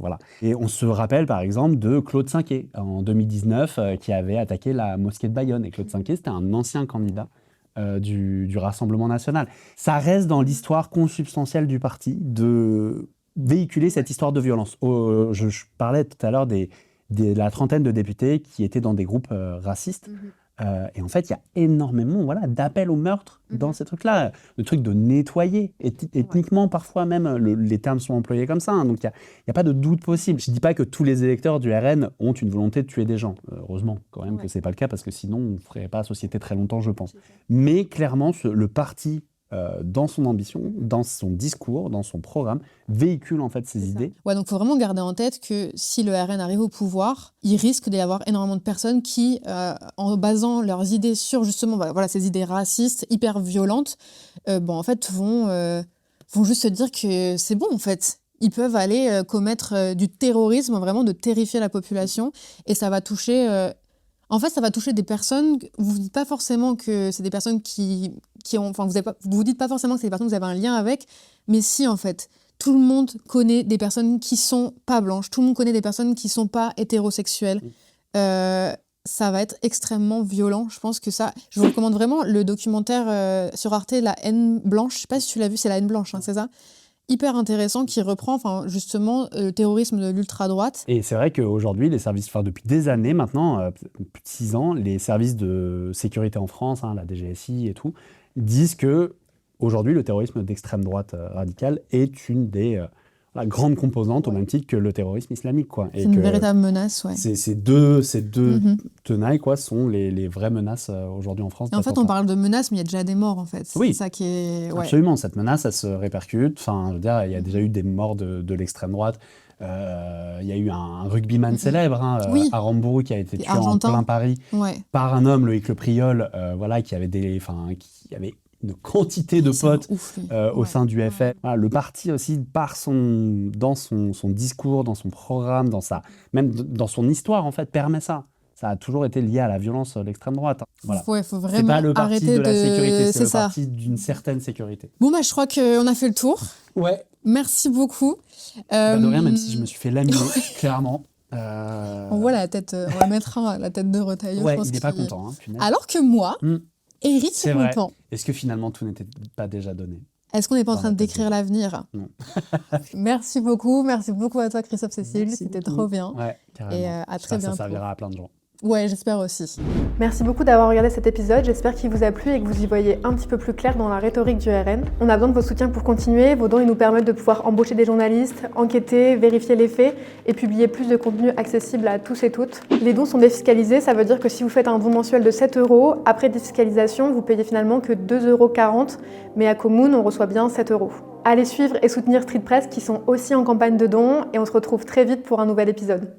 [SPEAKER 2] Voilà. Et on se rappelle, par exemple, de Claude Cinquet, en 2019, qui avait attaqué la mosquée de Bayonne. Et Claude Cinquet, c'était un ancien candidat du Rassemblement national. Ça reste dans l'histoire consubstantielle du parti de véhiculer cette histoire de violence. Je parlais tout à l'heure de la trentaine de députés qui étaient dans des groupes racistes. Et en fait, il y a énormément d'appels au meurtre dans ces trucs-là. Le truc de nettoyer, ethniquement parfois même, les termes sont employés comme ça. Hein, donc il n'y a pas de doute possible. Je ne dis pas que tous les électeurs du RN ont une volonté de tuer des gens. Heureusement quand même que ce n'est pas le cas, parce que sinon on ne ferait pas société très longtemps, je pense. Mais clairement, le parti, dans son ambition, dans son discours, dans son programme, véhicule en fait ces idées.
[SPEAKER 1] Ouais, donc il faut vraiment garder en tête que si le RN arrive au pouvoir, il risque d'y avoir énormément de personnes qui, en basant leurs idées sur justement ces idées racistes, hyper violentes, en fait vont juste se dire que c'est bon en fait. Ils peuvent aller commettre du terrorisme, vraiment de terrifier la population, et ça va toucher... En fait, ça va toucher des personnes, vous ne dites pas forcément que c'est des personnes qui ont... Enfin, vous dites pas forcément que c'est des personnes que vous avez un lien avec, mais si, en fait, tout le monde connaît des personnes qui sont pas blanches, tout le monde connaît des personnes qui sont pas hétérosexuelles. Ça va être extrêmement violent. Je pense que ça... Je vous recommande vraiment le documentaire sur Arte, La haine blanche. Je sais pas si tu l'as vu, c'est La haine blanche, hein, c'est ça ? Hyper intéressant, qui reprend justement le terrorisme de l'ultra-droite.
[SPEAKER 2] Et c'est vrai qu'aujourd'hui, les services, depuis des années maintenant, plus de 6 ans, les services de sécurité en France, la DGSI et tout, disent que aujourd'hui, le terrorisme d'extrême droite radicale est une des grandes composantes, au même titre que le terrorisme islamique, quoi.
[SPEAKER 1] C'est une véritable menace, ouais.
[SPEAKER 2] Ces deux tenailles, quoi, sont les vraies menaces aujourd'hui en France.
[SPEAKER 1] Et en fait, on parle de menaces, mais il y a déjà des morts, en fait.
[SPEAKER 2] Oui,
[SPEAKER 1] c'est ça qui est... Ouais.
[SPEAKER 2] Absolument. Cette menace, elle se répercute. Enfin, je veux dire, il y a déjà eu des morts de l'extrême droite. Il y a eu un rugbyman célèbre, à Rambourg, qui a été tué en plein Paris par un homme, Loïc Le Priol, qui avait une quantité de potes au sein du FN. Voilà, le parti aussi, dans son discours, dans son programme, même dans son histoire, en fait, permet ça. Ça a toujours été lié à la violence de l'extrême droite. Voilà.
[SPEAKER 1] Ouais, faut vraiment
[SPEAKER 2] c'est pas le parti
[SPEAKER 1] arrêter
[SPEAKER 2] de la sécurité, c'est le
[SPEAKER 1] ça.
[SPEAKER 2] parti d'une certaine sécurité.
[SPEAKER 1] Bon, je crois qu'on a fait le tour.
[SPEAKER 2] Ouais.
[SPEAKER 1] Merci beaucoup.
[SPEAKER 2] De rien, même si je me suis fait laminer, clairement.
[SPEAKER 1] On voit la tête, on va mettre la tête de Retailleau.
[SPEAKER 2] Ouais, il n'est pas content.
[SPEAKER 1] Alors que moi, Eric est content.
[SPEAKER 2] Est-ce que finalement tout n'était pas déjà donné ?
[SPEAKER 1] Est-ce qu'on n'est pas en train de décrire l'avenir ?
[SPEAKER 2] Non.
[SPEAKER 1] Merci beaucoup à toi Christophe Cécile, c'était trop bien.
[SPEAKER 2] Ouais, carrément.
[SPEAKER 1] Et à très bientôt.
[SPEAKER 2] Ça servira à plein de gens.
[SPEAKER 1] Ouais, j'espère aussi.
[SPEAKER 6] Merci beaucoup d'avoir regardé cet épisode, j'espère qu'il vous a plu et que vous y voyez un petit peu plus clair dans la rhétorique du RN. On a besoin de vos soutiens pour continuer, vos dons ils nous permettent de pouvoir embaucher des journalistes, enquêter, vérifier les faits et publier plus de contenu accessible à tous et toutes. Les dons sont défiscalisés, ça veut dire que si vous faites un don mensuel de 7 €, après défiscalisation, vous payez finalement que 2,40 €, mais à Comoon, on reçoit bien 7 €. Allez suivre et soutenir Street Press qui sont aussi en campagne de dons et on se retrouve très vite pour un nouvel épisode.